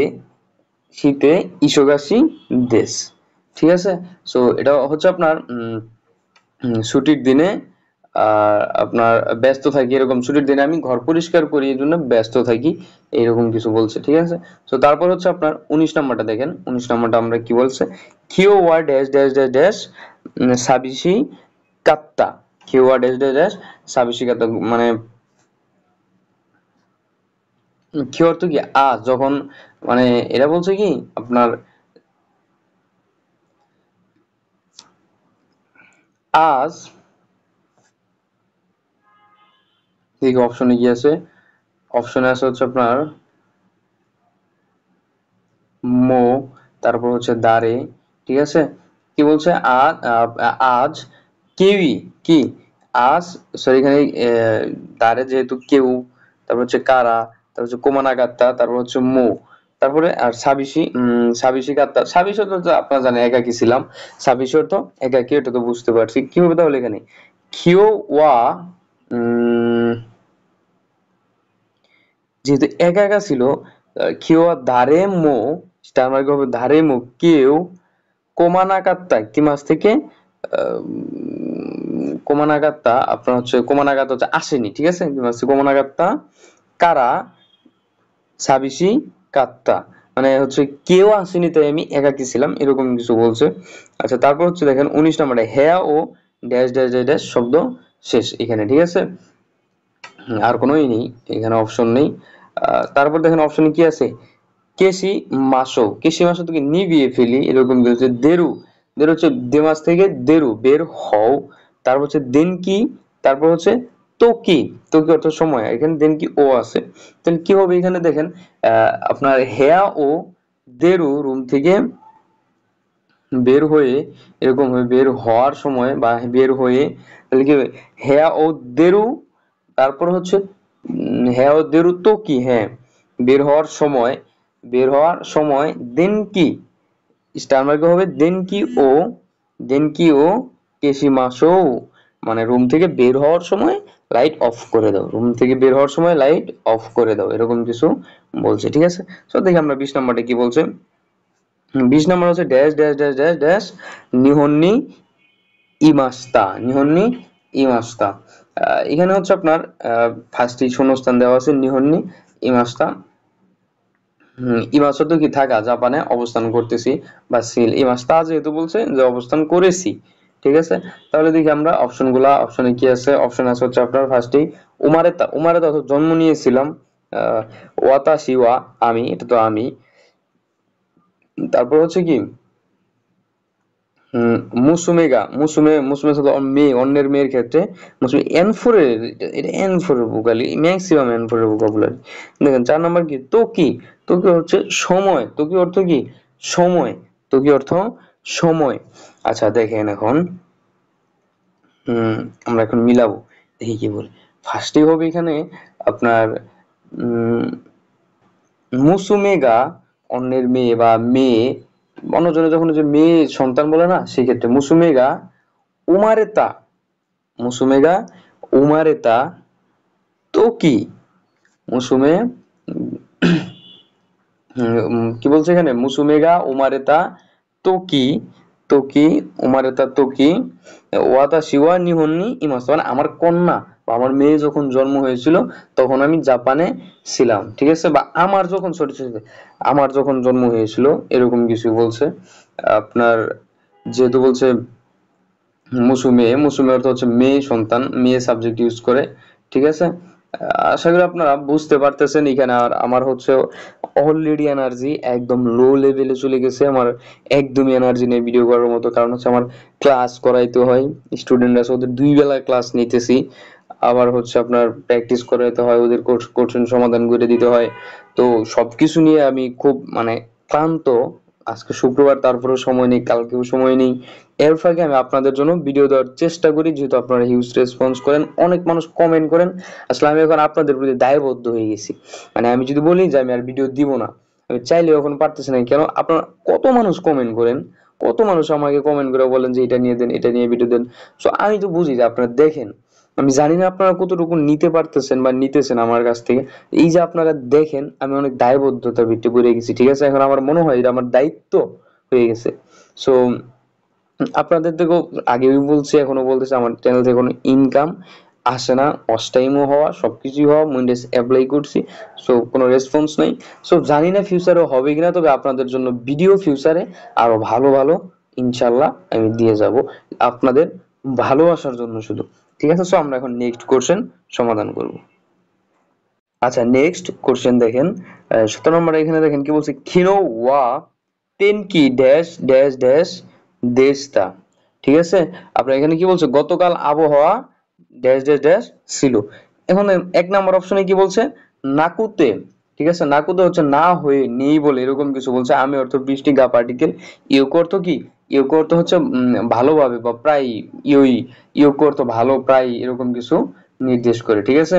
শীতে ইসোগাসি দেশ, ঠিক আছে। সো এটা হচ্ছে আপনার ছুটির দিনে আপনার ব্যস্ত থাকি, এরকম ছুটির দিনে আমি ঘর পরিষ্কার করি এই জন্য ব্যস্ত থাকি, এরকম কিছু বলছে, ঠিক আছে। তো তারপর হচ্ছে আপনার 19 নাম্বারটা দেখেন। 19 নাম্বারটা আমরা কি বলছে কিও ওয়ার ড্যাশ ড্যাশ ড্যাশ ড্যাশ সাবিসি কাত্তা, কিও ওয়ার ড্যাশ ড্যাশ ড্যাশ সাবিসি কাত্তা মানে কি অর্থ কি আজ যখন মানে এটা বলছে কি আপনার আজ ঠিক অপশনে কি আছে, অপশনে আছে হচ্ছে আপনার মো, তারপর হচ্ছে দারে, ঠিক আছে। কি বলছে আজ আজ কেউই কি আজ সরি এখানে দারে যেহেতু কেউ, তারপর হচ্ছে কারা, তারপর হচ্ছে কোমানাগাত্তা, তারপর হচ্ছে মো, তারপরে আর সাবিসি কাত্তা সাবিসি অর্থ তো আপনারা জানেন একাকি ছিলাম, সাবিসি অর্থ একাকি, এটা তো বুঝতে পারছি। কি হবে তাহলে এখানে খিও ওয়া যেহেতু একা একা ছিল কেউ ধারে মো স্টার মার্ক হবে ধারে মো কেউ কোমানাগাত্তা কি মাস থেকে কোমানাগাত্তা আপনার হচ্ছে কোমানাগাত্তা হচ্ছে আসেনি, ঠিক আছে, কি মাস কোমানাগাত্তা কারা সাবিসি কাত্তা মানে হচ্ছে কেউ আসেনি তাই আমি একাকী ছিলাম এরকম কিছু বলছে। আচ্ছা তারপর হচ্ছে দেখেন 19 নম্বরে হেয়া ও ড্যাশ ড্যাশ ড্যাশ ড্যাশ শব্দ শেষ এখানে, ঠিক আছে। আর কোনোই নেই এখানে, অপশন নেই। তারপর দেখেন অপশনে কি আছে, কেশি মাসো থেকে নিভিয়ে ফেলি, এরকম বলছে। দেরু, দেরু হচ্ছে দেমাস থেকে দেরু বের হও। তারপর হচ্ছে দেন কি, তারপর হচ্ছে তোকি, তোকি অর্থ সময়, এখানে দেন কি ও আছে। তাহলে কি হবে এখানে দেখেন, আপনার হেয়া ও দেরু রুম থেকে বের হয়ে, এরকম হবে বের হওয়ার সময় বা বের হয়ে, তাহলে কি হবে হেয়া ও দেরু, তারপর হচ্ছে হ্যাঁ ও দেরু তো কি, হ্যাঁ বের হওয়ার সময়, বের হওয়ার সময় দেন কি, স্টার মার্কে হবে দেন কি ও, দেন কি ও কেশি মাসো, মানে রুম থেকে বের হওয়ার সময় লাইট অফ করে দাও, রুম থেকে বের হওয়ার সময় লাইট অফ করে দাও, এরকম কিছু বলছে, ঠিক আছে। তো দেখি আমরা 20 নাম্বারটা কি বলছে। 20 নাম্বার হচ্ছে dash dash dash dash dash নিহন্নি ইমাস্তা, নিহন্নি ইমাস্তা। এখানে হচ্ছে আপনার ফার্স্টে শূন্যস্থান দেওয়া আছে নিহন্নি ইমাস্তা। ইমাস্তা তো কি থাকা, জাপানে অবস্থান করতেছি, বা সিল ইমাস্তা যেহেতু বলছে যে অবস্থান করেছি, ঠিক আছে। তাহলে দেখি আমরা অপশন গুলা, অপশনে কি আছে, অপশন আছে হচ্ছে আপনার ফার্স্টেই উমারেতা, উমারেতা অর্থাৎ জন্ম নিয়েছিলাম। ওয়াতাশি ওয়া আমি, এটা তো আমি। তারপর হচ্ছে কি মুসুমেগা, মুসুমে সাথে মেয়ে, অন্যের মেয়ের ক্ষেত্রে মুসুমে এন ফোর এর, এটা এন ফোর এর ভোকালি, ম্যাক্সিমাম এন ফোর এর ভোকাবুলারি। দেখেন 4 নাম্বার কি তো কি, তো কি হচ্ছে সময়, তো কি অর্থ কি সময়, তো কি অর্থ সময়। আচ্ছা দেখেন এখন আমরা এখন মিলাবো, দেখি কি বলে। ফার্স্টে হবে এখানে আপনার উম মুসুমেগা, অন্যের মেয়ে বা মেয়ে, অন্যজনে যখন যে মেয়ে সন্তান বলে না, সেক্ষেত্রে মুসুমেগা উমারেতা, মুসুমেগা উমারেতা তো কি, মুসুমে কি বলছে এখানে, মুসুমেগা উমারেতা তোকি, তোকি উমারেতা তোকি ওয়াতা শিওয়া নিহন্নি ইমাস, মানে আমার কন্যা বা আমার মেয়ে যখন জন্ম হয়েছিল তখন আমি জাপানে ছিলাম, ঠিক আছে। বা আমার যখন ছোট ছোট, আমার যখন জন্ম হয়েছিল, এরকম কিছু বলছে আপনার। যেহেতু বলছে মুসুমে, মুসুমে অর্থ হচ্ছে মেয়ে সন্তান, মেয়ে সাবজেক্ট ইউজ করে, ঠিক আছে। আশা করি আপনারা বুঝতে পারতেছেন এখানে। আর আমার হচ্ছে অলরেডি এনার্জি একদম লো লেভেলে চলে গেছে, আমার একদমই এনার্জি নেই ভিডিও করার মতো, কারণ হচ্ছে আমার ক্লাস করাইতে হয়, স্টুডেন্ট আছে ওদের 2 বেলা ক্লাস নিতেছি, আবার হচ্ছে আপনার প্র্যাকটিস করাইতে হয়, ওদের কোশ্চেন সমাধান করে দিতে হয়। তো সবকিছু নিয়ে আমি খুব মানে ক্লান্ত। আজকে শুক্রবার, তারপরেও সময় নেই, কালকেও সময় নেই। এর ফাঁকে আমি আপনাদের জন্য ভিডিও দেওয়ার চেষ্টা করি, যেহেতু আপনারা হিউজ রেসপন্স করেন, অনেক মানুষ কমেন্ট করেন। আসলে আমি এখন আপনাদের প্রতি দায়বদ্ধ হয়ে গেছি। মানে আমি যদি বলি যে আমি আর ভিডিও দিব না, আমি চাইলেও এখন পারতেছি না। কেন, আপনারা কত মানুষ কমেন্ট করেন, কত মানুষ আমাকে কমেন্ট করে বলেন যে এটা নিয়ে দেন, এটা নিয়ে ভিডিও দেন। সো আমি তো বুঝি যে আপনারা দেখেন, আমি জানি না আপনারা কতটুকু নিতে পারতেছেন বা নিতেছেন আমার কাছ থেকে। এই যে আপনারা দেখেন, আমি অনেক দায়বদ্ধতার ভিত্তি পড়ে গেছি, ঠিক আছে। এখন আমার মনে হয় এটা আমার দায়িত্ব হয়ে গেছে। সো আপনাদের থেকেও আগেও বলছি, এখনো বলতেছি, আমার চ্যানেল থেকে কোনো ইনকাম আসে না, ওয়াচ টাইমও হওয়া সবকিছুই হওয়া, উইন্ডোজ অ্যাপ্লাই করছি, সো কোনো রেসপন্স নেই। সো জানি না ফিউচারে হবে কিনা, তবে আপনাদের জন্য ভিডিও ফিউচারে আরো ভালো ভালো ইনশাল্লাহ আমি দিয়ে যাব, আপনাদের ভালোবাসার জন্য শুধু, ঠিক আছে। সো আমরা এখন নেক্সট কোশ্চেন সমাধান করব। আচ্ছা নেক্সট কোশ্চেন দেখেন, 17 নম্বরে এখানে দেখেন কি বলছে, খিনো ওয়া তেনকি ড্যাশ ড্যাশ ড্যাশ দেশটা, ঠিক আছে। আপনার এখানে কি বলছে, গতকাল আবহাওয়া ড্যাশ ড্যাশ ড্যাশ ছিল। এখন 1 নাম্বার অপশনে কি বলছে, নাকুতে, ঠিক আছে। নাকুতে হচ্ছে না হয়ে নেই বলে, এরকম কিছু বলছে। আমি অর্থ বৃষ্টি, গা পার্টিকেল, ইয়োকো অর্থ কি, ইয়োকো অর্থ হচ্ছে ভালোভাবে বা প্রায়, ইয়োই, ইয়োকো অর্থ ভালো, প্রায়, এরকম কিছু নির্দেশ করে, ঠিক আছে।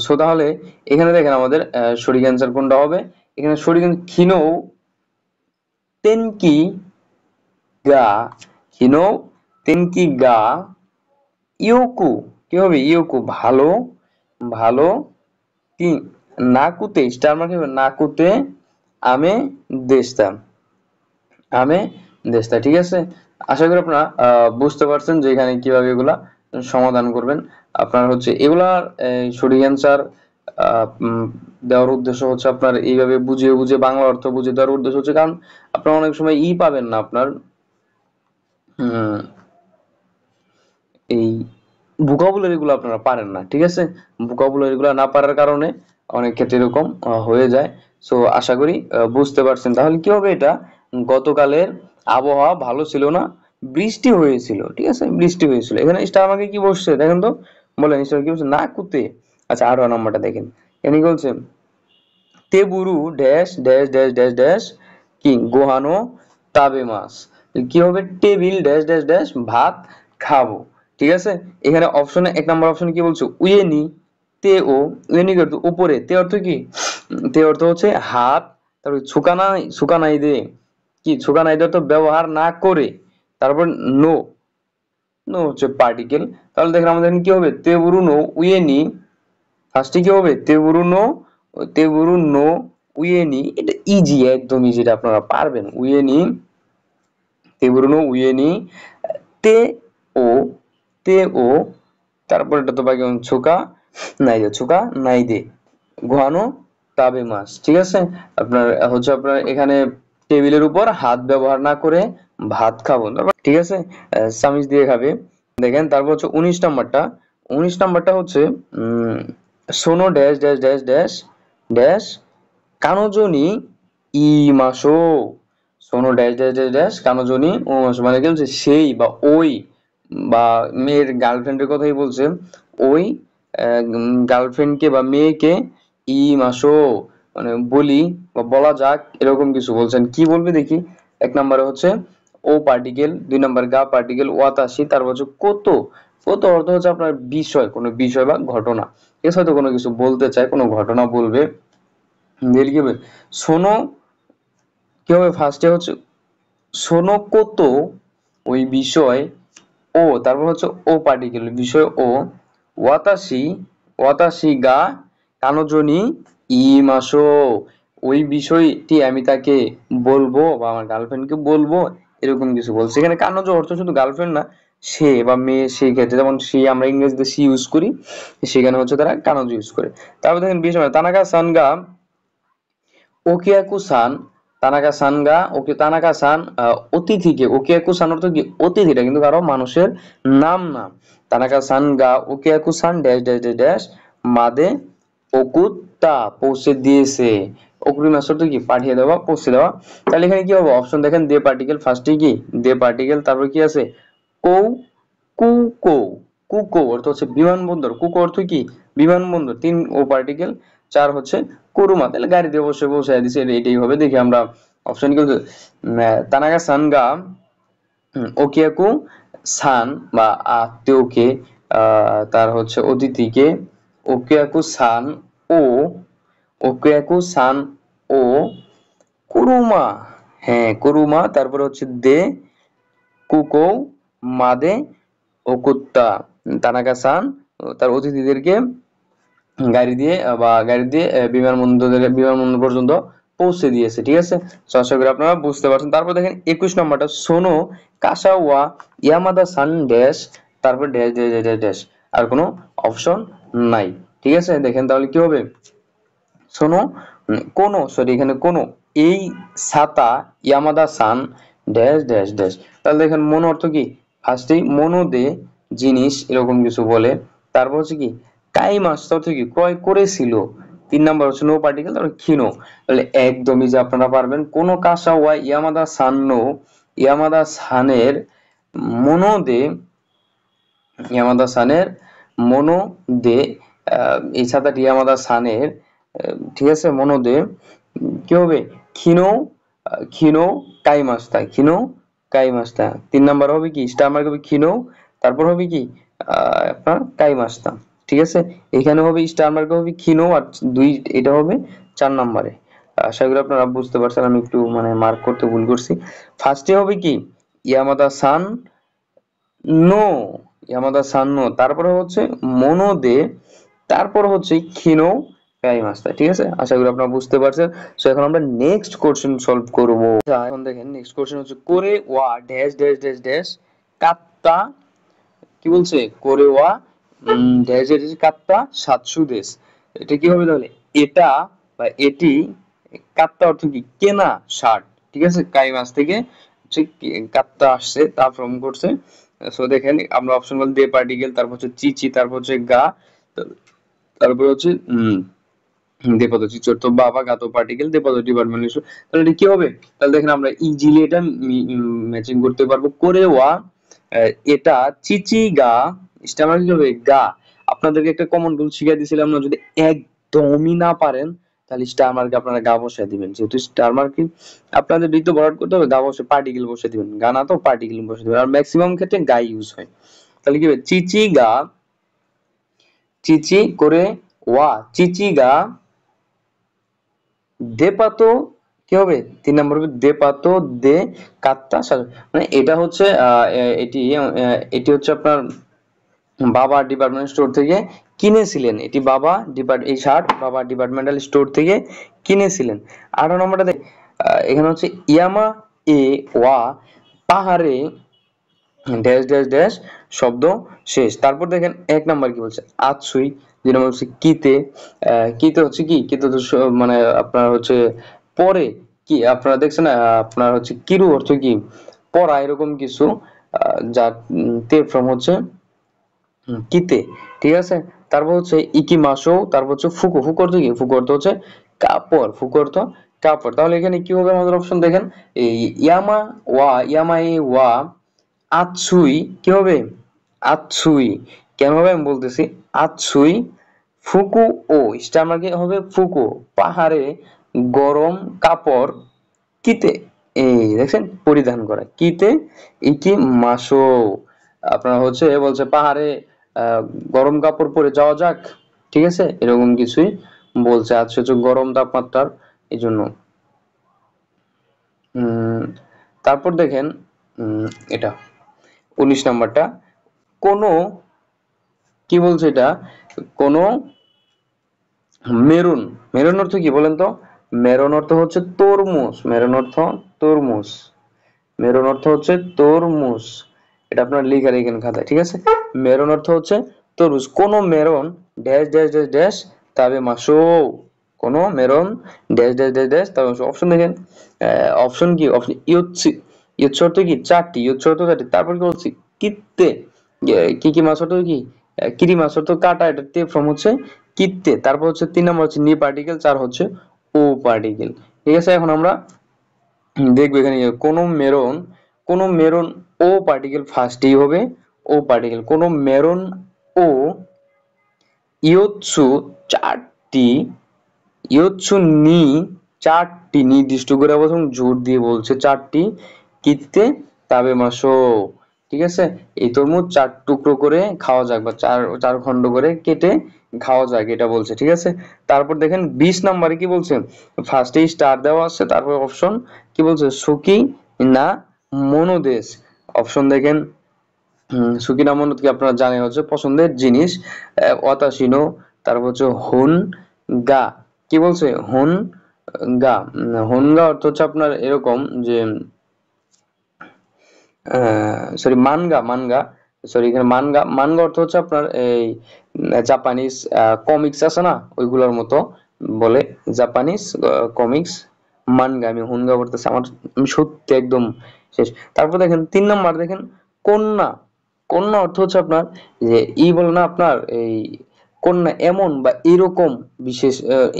সো তাহলে এখানে দেখেন আমাদের সঠিক অ্যান্সার কোনটা হবে। এখানে সঠিক খিনো তেনকি গা, খিনো তেনকি গা ইয়োকু, কি হবে ইয়োকু ভালো, ভালো কি, নাকুতে স্টার মার্ক হবে, নাকুতে আমে দেশতাম, আমে দেশটা, ঠিক আছে। আশা করি আপনারা বুঝতে পারছেন যে এখানে কিভাবে এগুলা সমাধান করবেন। আপনার হচ্ছে এগুলার সঠিক অ্যান্সার দেওয়ার উদ্দেশ্য হচ্ছে আপনার এইভাবে বুঝিয়ে বুঝিয়ে বাংলা অর্থ বুঝিয়ে দেওয়ার উদ্দেশ্য হচ্ছে, কারণ আপনারা অনেক সময় পাবেন না আপনার এই ভোকাবুলারি গুলো আপনারা পারেন না, ঠিক আছে? ভোকাবুলারি গুলো না পারার কারণে অনেক ক্ষেত্রে এরকম হয়ে যায়। সো আশা করি বুঝতে পারছেন। তাহলে কি হবে এটা, গতকালের আবহাওয়া ভালো ছিল না, বৃষ্টি হয়েছিল, ঠিক আছে? বৃষ্টি হয়েছিল। এখানে স্টার আমাকে কি বসছে দেখেন তো, বলেন স্টার কি বলছে, না কুতে। আচ্ছা, আরো নাম্বারটা দেখেন, এখানে কি বলছে, তেবুরু dash dash dash dash dash কি গোহানো তাবে মাছ। কি হবে, টেবিল ড্যাশ ড্যাশ ড্যাশ ভাত খাবো, ঠিক আছে? এখানে অপশনে 1 নম্বর অপশনে কি বলছো, উয়েনি তে ও, উয়েনি কি অর্থ উপরে, তে অর্থ কি, তে অর্থ হচ্ছে হাত, তারপরে ছুকানাই, ছুকানাই দে, কি ছুকানাই দে তো ব্যবহার না করে, তারপর নো, নো হচ্ছে পার্টিকেল। তাহলে দেখেন আমাদের এখানে কি হবে, তেবুরু নো উয়েনি, ফার্স্টে কি হবে, তেবুরুনো, তেবুরুনো উইয়েনি, এটা ইজি, একদম ইজি, এটা আপনারা পারবেন। উইয়েনি, তেবুরুনো উইয়েনি, তে ও, তে ও, তারপর এটা তো বাকি ছোকা নাই দে, ছোকা নাই দে ঘোয়ানো তাবে মাছ, ঠিক আছে? আপনার হচ্ছে আপনার এখানে টেবিলের উপর হাত ব্যবহার না করে ভাত খাবো, তারপর ঠিক আছে, চামিচ দিয়ে খাবে। দেখেন তারপর হচ্ছে 19 নাম্বারটা, 19 নাম্বারটা হচ্ছে সোনো dash dash dash dash dash কানোজনি ই মাসো, সোনো ড্যাশ ড্যাশ ড্যাশ ড্যাশ কানোজনি ও মাসো, মানে কি বলছে, সেই বা ওই, বা মেয়ের গার্লফ্রেন্ডের কথাই বলছে, ওই গার্লফ্রেন্ডকে বা মেয়েকে ই মাসো, মানে বলি বা বলা যাক, এরকম কিছু বলছেন। কি বলবে দেখি, 1 নম্বরে হচ্ছে ও পার্টিকেল, 2 নম্বর গা পার্টিকেল ওয়াতাসি, তারপর হচ্ছে কত, কত অর্থ হচ্ছে আপনার বিষয়, কোনো বিষয় বা ঘটনা, ঠিক আছে? হয়তো কোনো কিছু বলতে চায়, কোনো ঘটনা বলবে, দিলে কি হবে, শোনো, কি হবে, ফার্স্টে হচ্ছে শোনো কত ওই বিষয়, ও তারপর হচ্ছে ও পার্টিকেল বিষয় ও, ওয়াতাসি, ওয়াতাসি গা কানোজনি ই মাসো, ওই বিষয়টি আমি তাকে বলবো বা আমার গার্লফ্রেন্ডকে বলবো, এরকম কিছু বলছে। এখানে কানোজ অর্থ শুধু গার্লফ্রেন্ড না, সে বা মেয়ে, সেই ক্ষেত্রে যেমন সে আমরা ইংরেজিতে সি ইউজ করি, সেখানে হচ্ছে তারা কানোজ ইউজ করে। তারপর দেখেন 20 তানাকা সানগা ওকিয়াকু সান, তানাকা সানগা ওকে, তানাকা সান অতিথিকে, ওকিয়াকু সান অর্থ কি অতিথিটা, কিন্তু কারো মানুষের নাম না। তানাকা সান গা ওকিয়াকু সান ড্যাশ ড্যাশ ড্যাশ ড্যাশ মাদে ওকুত্তা পৌঁছে দিয়েছে, অকুরিমাস অর্থ কি পাঠিয়ে দেওয়া, পৌঁছে দেওয়া। তাহলে এখানে কি হবে, অপশন দেখেন, দে পার্টিকেল ফার্স্টে কি, দে পার্টিকেল, তারপর কি আছে কৌ, কুকো, কুকো অর্থ হচ্ছে বিমানবন্দর, কুকো অর্থ কি বিমানবন্দর, 3 ও পার্টিকেল, 4 হচ্ছে কুরুমা, তাহলে গাড়ি দিয়ে অবশ্যই পৌঁছায় দিছে, এটাই হবে। দেখি আমরা অপশন কি বলছে, তানাগা সানগা ওকিয়াকু সান বা আত্মীয়কে, তার হচ্ছে অতিথিকে, ওকিয়াকু সান ও, ওকিয়াকু সান ও কুরুমা, হ্যাঁ কুরুমা, তারপর হচ্ছে দে কুকো মাদে ওকুত্তা, তানাকা সান তার অতিথিদেরকে গাড়ি দিয়ে বা গাড়ি দিয়ে বিমানবন্দর পর্যন্ত পৌঁছে দিয়েছে, ঠিক আছে? তো আশা করি আপনারা বুঝতে পারছেন। তারপর দেখেন 21 নম্বরটা, সোনো কাসাওয়া ইয়ামাদা সান ড্যাশ, তারপর dash dash dash dash dash, আর কোনো অপশন নাই, ঠিক আছে? দেখেন তাহলে কি হবে, শোনো, কোনো, সরি এখানে কোনো, এই ছাতা ইয়ামাদা সান ড্যাশ ড্যাশ ড্যাশ, তাহলে দেখেন মনো অর্থ কি, ফার্স্টেই মনো দে জিনিস, এরকম কিছু বলে। তারপর হচ্ছে কি কাই মাস অর্থ কি ক্রয় করেছিল, 3 নম্বর হচ্ছে নো পার্টিকেল, তারপর ক্ষীণ। তাহলে একদমই যে আপনারা পারবেন, কোনো কাসা ওয়া ইয়ামাদা সান নো, ইয়ামাদা সানের মনো দে, ইয়ামাদা সানের মনো দে, এই ছাতাটি ইয়ামাদা সানের, ঠিক আছে, মনো দে কি হবে, ক্ষীণ, ক্ষীণ কাইমাস্তা, ক্ষীণ কাইমাস্তা। 3 নম্বর হবে কি, স্টার মার্ক হবে ক্ষীণ, তারপর হবে কি আপনার কাইমাস্তা, ঠিক আছে? এখানে হবে স্টার মার্ক হবে ক্ষীণ, আর দুই, এটা হবে 4 নম্বরে। আশা করি আপনারা বুঝতে পারছেন, আমি একটু মানে মার্ক করতে ভুল করছি। ফার্স্টে হবে কি ইয়ামাদা সান নো, ইয়ামাদা সান নো, তারপরে হচ্ছে মনো দে, তারপর হচ্ছে ক্ষীণ কাই মাস্তা, ঠিক আছে? আশা করি আপনারা বুঝতে পারছেন। সো এখন আমরা নেক্সট কোশ্চেন সলভ করব। এখন দেখেন নেক্সট কোশ্চেন হচ্ছে করে ওয়া ড্যাশ ড্যাশ ড্যাশ ড্যাশ কাত্তা, কি বলছে, করে ওয়া ড্যাশ ড্যাশ ড্যাশ কাত্তা সাতশু দেশ, এটা কি হবে তাহলে, এটা বা এটি, কাত্তা অর্থ কি কেনা শার্ট, ঠিক আছে? কাই মাস থেকে হচ্ছে কাত্তা আসছে, তা ফর্ম করছে সো দেখেন আমরা অপশন বল দে পার্টিকেল, তারপর হচ্ছে চিচি, তারপর হচ্ছে গা, তারপর হচ্ছে দেপদ চিচর, তো বাবা গাতো পার্টিকেল দেপদ ডিপার্টমেন্ট। তাহলে এটা কি হবে? তাহলে দেখেন আমরা ইজিলি এটা ম্যাচিং করতে পারবো করে ওয়া এটা চিচি গা স্টামার কি হবে গা। আপনাদেরকে একটা কমন রুল শিখিয়ে দিয়েছিলাম না, যদি একদমই না পারেন তাহলে স্টার মার্কে আপনারা গা বসায় দিবেন, যেহেতু স্টার মার্কে আপনাদের বৃত্ত ভরাট করতে হবে, গা বসে পার্টিকেল বসে দিবেন, গা না তো পার্টিকেল বসে দিবেন, আর ম্যাক্সিমাম ক্ষেত্রে গা ইউজ হয়। তাহলে কি হবে চিচি গা, চিচি করে ওয়া চিচি গা দে পাতো কি হবে 3 নম্বর হবে দে পাতো দে কাত্তা মানে এটা হচ্ছে এটি হচ্ছে আপনার বাবা ডিপার্টমেন্ট স্টোর থেকে কিনেছিলেন, এটি বাবা এই শার্ট বাবা ডিপার্টমেন্টাল স্টোর থেকে কিনেছিলেন। 18 নম্বরটা দেখ এখানে হচ্ছে ইয়ামা এ ওয়া পাহাড়ে ড্যাশ ড্যাশ ড্যাশ শব্দ শেষ। তারপর দেখেন 1 নাম্বার কি বলছে আতসুই, 2 নম্বর হচ্ছে কিতে। কিতে হচ্ছে কি, কিতে তো মানে আপনার হচ্ছে পরে কি আপনারা দেখছেন আপনার হচ্ছে কিরু অর্থ কি পড়া এরকম কিছু, যার তে ফ্রম হচ্ছে কিতে, ঠিক আছে। তারপর হচ্ছে ইকি মাসো, তারপর হচ্ছে ফুকু, ফুকু অর্থ কি, ফুকু অর্থ হচ্ছে কাপড়, ফুকু অর্থ কাপড়। তাহলে এখানে কি হবে আমাদের অপশন দেখেন এই ইয়ামা ওয়া ইয়ামা এ ওয়া আতসুই কি হবে আতসুই, কেন হবে আমি বলতেছি আতসুই ফুকু ও স্টার মার্কে হবে ফুকু পাহাড়ে গরম কাপড় কিতে, এই দেখছেন পরিধান করা কিতে ইকি মাসো। আপনার হচ্ছে বলছে পাহাড়ে গরম কাপড় পরে যাওয়া যাক, ঠিক আছে এরকম কিছুই বলছে, আজ হচ্ছে গরম তাপমাত্রার এই জন্য। তারপর দেখেন এটা 19 নাম্বারটা কোন কি বলছে এটা কোন মেরুন, মেরুন অর্থ কি বলেন তো? মেরুন অর্থ হচ্ছে তরমুজ, মেরুন অর্থ তরমুজ, মেরুন অর্থ হচ্ছে তরমুজ, এটা আপনার লিখে রাখেন খাতায়, ঠিক আছে। মেরুন অর্থ হচ্ছে তরমুজ, কোন maroon dash dash dash dash তবে মাসো, কোন maroon dash dash dash dash তবে মাসো। অপশন দেখেন অপশন কি অপশন ইউৎসি, ইউৎস অর্থ কি চারটি, ইউৎস অর্থ চারটি, তারপর কি বলছি কিত্তে, কি কি মাছ অর্থ কি কিরি মাছ অর্থ কাটা, এটা তে ফ্রম হচ্ছে কিত্তে, তারপর হচ্ছে 3 নম্বর হচ্ছে নি পার্টিকেল, 4 হচ্ছে ও পার্টিকেল, ঠিক আছে। এখন আমরা দেখবো এখানে কোন মেরুন ও পার্টিকেল ফার্স্টেই হবে, ও পার্টিকেল কোন মেরুন ও ইয়োৎসু চারটি, ইয়োৎসু নি চারটি নির্দিষ্ট করে প্রথম জোর দিয়ে বলছে চারটি কিত্তে তাবে মাসো, ঠিক আছে। এই তরমুজ 4 টুকরো করে খাওয়া যাক বা চার চার খণ্ড করে কেটে খাওয়া যাক এটা বলছে, ঠিক আছে। তারপর দেখেন 20 নম্বরে কি বলছে, ফার্স্টে স্টার দেওয়া আছে, তারপর অপশন কি বলছে সুকি না মনোদেশ। অপশন দেখেন সুকি না মনো কি আপনারা জানেন হচ্ছে পছন্দের জিনিস, অতাশিনো, তারপর হচ্ছে হুন গা, কি বলছে হুন গা, হুন গা অর্থ হচ্ছে আপনার এরকম যে সরি মানগা, মানগা সরি এখানে মানগা, মানগা অর্থ হচ্ছে আপনার এই জাপানিজ কমিক্স আছে না ওইগুলোর মতো বলে, জাপানিজ কমিক্স মানগা, আমি হুনগা বলতেছি আমার আমি সত্যি একদম শেষ। তারপর দেখেন 3 নাম্বার দেখেন কন্যা, কন্যা অর্থ হচ্ছে আপনার যে বলে না আপনার এই কন্যা এমন বা এরকম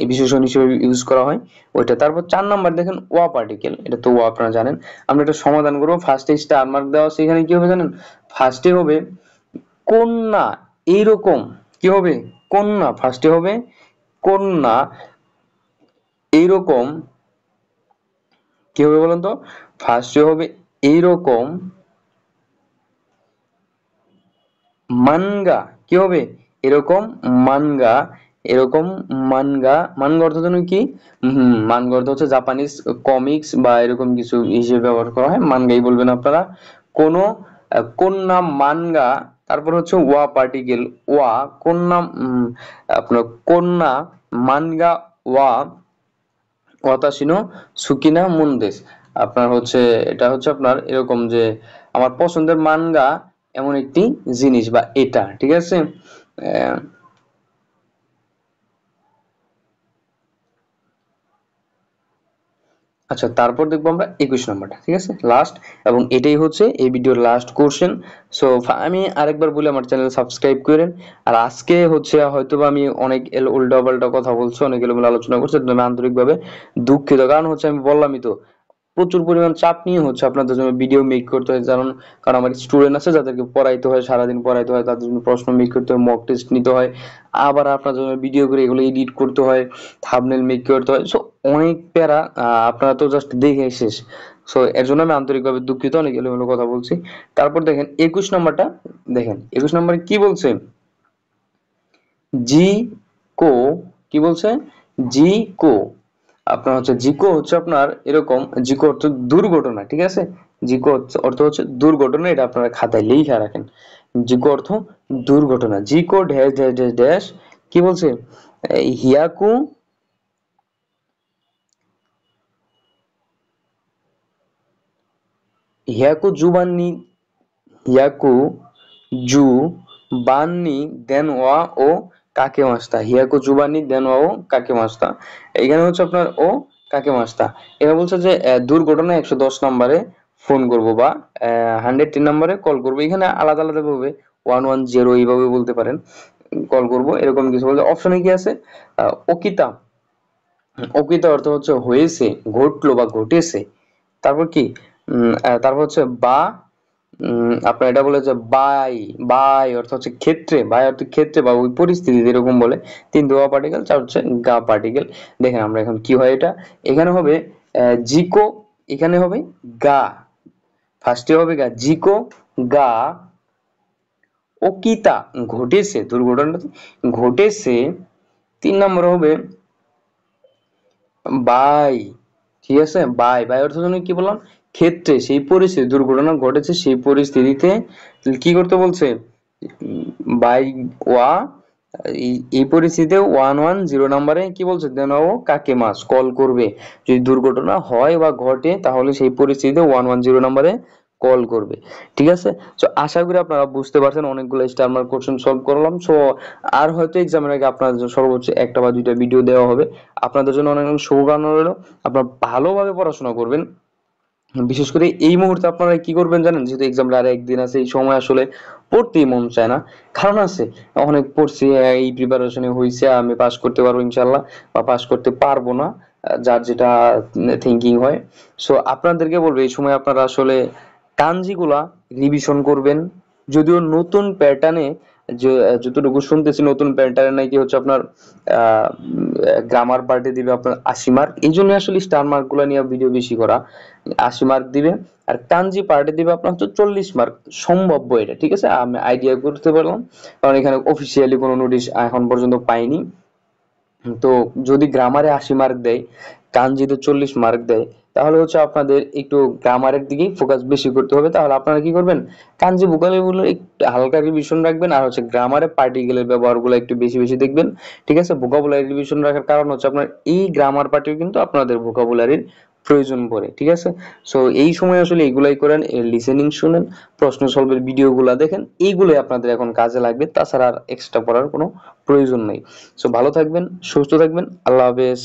বিশেষণ হিসেবে ইউজ করা হয় ওইটা। তারপর 4 নাম্বার দেখেন ওয়া পার্টিকেল, এটা তো ওয়া আপনারা জানেন। আমরা এটা সমাধান করবো, ফার্স্টে স্টার মার্ক দেওয়া আছে, এখানে কি হবে জানেন ফার্স্টে হবে কন্যা এইরকম, কি হবে কন্যা ফার্স্টে হবে কন্যা এইরকম, কি হবে বলেন তো ফার্স্টে হবে এইরকম মানগা, কি হবে এরকম মানগা, এরকম মানগা, মানগা অর্থ যেন কি মানগা অর্থ হচ্ছে জাপানিজ কমিক্স বা এরকম কিছু হিসেবে ব্যবহার করা হয়, মানগাই বলবেন আপনারা। কোন কন্যা মানগা, তারপর হচ্ছে ওয়া পার্টিকেল ওয়া কন্যা আপনার কন্যা মানগা ওয়া ওয়াতাশিনো সুকিনা মুন্দেস। আপনার হচ্ছে এটা হচ্ছে আপনার এরকম যে আমার পছন্দের মানগা এমন একটি জিনিস বা এটা, ঠিক আছে। আহ, আচ্ছা, তারপর দেখবো আমরা 21 নম্বরটা, ঠিক আছে, লাস্ট, এবং এটাই হচ্ছে এই ভিডিওর লাস্ট কোশ্চেন। সো আমি আরেকবার বলি, আমার চ্যানেল সাবস্ক্রাইব করেন। আর আজকে হচ্ছে হয়তোবা আমি অনেক উল্টা পাল্টা কথা বলছি, অনেক এলোমেলো আলোচনা করছি, আমি আন্তরিকভাবে দুঃখিত। কারণ হচ্ছে আমি বললামই তো, প্রচুর পরিমাণ চাপ নিয়ে হচ্ছে আপনাদের জন্য ভিডিও মেক করতে হয়। কারণ কারণ আমার স্টুডেন্ট আছে যাদেরকে পড়াইতে হয়, সারাদিন পড়াইতে হয়, তাদের জন্য প্রশ্ন মেক করতে হয়, মক টেস্ট নিতে হয়, আবার আপনার জন্য ভিডিও করে এগুলো এডিট করতে হয়, থাম্বনেল মেক করতে হয়। সো অনেক প্যারা, আপনারা তো জাস্ট দেখে শেষ। সো এর জন্য আমি আন্তরিকভাবে দুঃখিত, অনেক এলোমেলো কথা বলছি। তারপর দেখেন 21 নম্বরটা, দেখেন 21 নম্বরে কি বলছে, জি কো, কি বলছে, জি কো, আপনার হচ্ছে জিকো হচ্ছে আপনার এরকম, জিকো অর্থ দুর্ঘটনা, ঠিক আছে, জিকো অর্থ হচ্ছে দুর্ঘটনা, এটা আপনারা খাতায় লিখে রাখেন। জিকো অর্থ দুর্ঘটনা, জিকো ড্যাশ ড্যাশ ড্যাশ ড্যাশ, কি বলছে, হিয়াকু, হিয়াকু জুবান্নি, হিয়াকু জু বান্নি দেন ওয়া ও কাকে মাস্তা, হিয়াকু জুবানি দেন ওয়া ও কাকে মাস্তা। এখানে হচ্ছে আপনার ও কাকে মাস্তা, এখানে বলছে যে দুর্ঘটনা 110 নম্বরে ফোন করব, বা 103 নম্বরে কল করবো। এখানে আলাদা আলাদা ভাবে 110 এইভাবে বলতে পারেন, কল করব এরকম কিছু বলতে। অপশনে কি আছে, অকিতা, অকিতা অর্থ হচ্ছে হয়েছে, ঘটলো বা ঘটেছে। তারপর কি, তারপর হচ্ছে বা, আপনার এটা বলে যে বাই, বাই অর্থ হচ্ছে ক্ষেত্রে, বাই অর্থ ক্ষেত্রে বা ওই পরিস্থিতি এরকম বলে। তিন দোয়া পার্টিকেল, চার হচ্ছে গা পার্টিকেল। দেখেন আমরা এখন কি হয়, এটা এখানে হবে জিকো, এখানে হবে গা, ফার্স্টে হবে গা, জিকো গা অকিতা, ঘটেছে, দুর্ঘটনাটা ঘটেছে। 3 নম্বর হবে বাই, ঠিক আছে, বাই, বাই অর্থ জন্য কি বললাম, ক্ষেত্রে, সেই পরিস্থিতি, দুর্ঘটনা ঘটেছে সেই পরিস্থিতিতে কি করতে বলছে, বাই ওয়া, এই পরিস্থিতিতে 110 নাম্বারে কি বলছে, দেন ও কাকে মাস কল করবে। যদি দুর্ঘটনা হয় বা ঘটে তাহলে সেই পরিস্থিতিতে 110 নাম্বারে কল করবে, ঠিক আছে। তো আশা করি আপনারা বুঝতে পারছেন, অনেকগুলো স্টার মার্ক কোশ্চেন সলভ করলাম। সো আর হয়তো এক্সামের আগে আপনাদের জন্য সর্বোচ্চ একটা বা দুইটা ভিডিও দেওয়া হবে। আপনাদের জন্য অনেক অনেক শুভকামনা রইলো, আপনারা ভালোভাবে পড়াশোনা করবেন। বিশেষ করে এই মুহূর্তে আপনারা কি করবেন জানেন, যেহেতু এক্সাম আর একদিন আছে, এই সময় আসলে পড়তেই মন চায় না। কারণ আছে, অনেক পড়ছি, এই প্রিপারেশনে হয়েছে আমি পাস করতে পারবো ইনশাল্লাহ, বা পাস করতে পারবো না, যার যেটা থিঙ্কিং হয়। সো আপনাদেরকে বলবো এই সময় আপনারা আসলে কাঞ্জিগুলা রিভিশন করবেন। যদিও নতুন প্যাটার্নে, যে যতটুকু শুনতেছি নতুন প্যাটার্নে নাকি হচ্ছে আপনার গ্রামার পার্টে দিবে আপনার 80 মার্ক, এই জন্য আসলে স্টার মার্ক গুলা নিয়ে ভিডিও বেশি করা। 80 মার্ক দিবে, আর কাঞ্জি পার্টে দিবে আপনার হচ্ছে 40 মার্ক, সম্ভাব্য এটা, ঠিক আছে, আমি আইডিয়া করতে পারলাম, কারণ এখানে অফিসিয়ালি কোনো নোটিশ এখন পর্যন্ত পাইনি। তো যদি গ্রামারে 80 মার্ক দেয়, কাঞ্জিতে 40 মার্ক দেয়, তাহলে হচ্ছে আপনাদের একটু গ্রামারের দিকেই ফোকাস বেশি করতে হবে। তাহলে আপনারা কি করবেন, কাঞ্জি ভোকাবুলারি একটু হালকা রিভিশন রাখবেন, আর হচ্ছে গ্রামারে পার্টিকেলের ব্যবহারগুলো একটু বেশি বেশি দেখবেন, ঠিক আছে। ভোকাবুলারি রিভিশন রাখার কারণ হচ্ছে আপনার এই গ্রামার পার্টিও কিন্তু আপনাদের ভোকাবুলারির প্রয়োজন পড়ে, ঠিক আছে। সো এই সময় আসলে এগুলাই করেন, লিসেনিং শুনেন, প্রশ্ন সলভের ভিডিওগুলো দেখেন, এইগুলোই আপনাদের এখন কাজে লাগবে, তাছাড়া আর এক্সট্রা পড়ার কোনো প্রয়োজন নেই। সো ভালো থাকবেন, সুস্থ থাকবেন, আল্লাহ হাফেজ।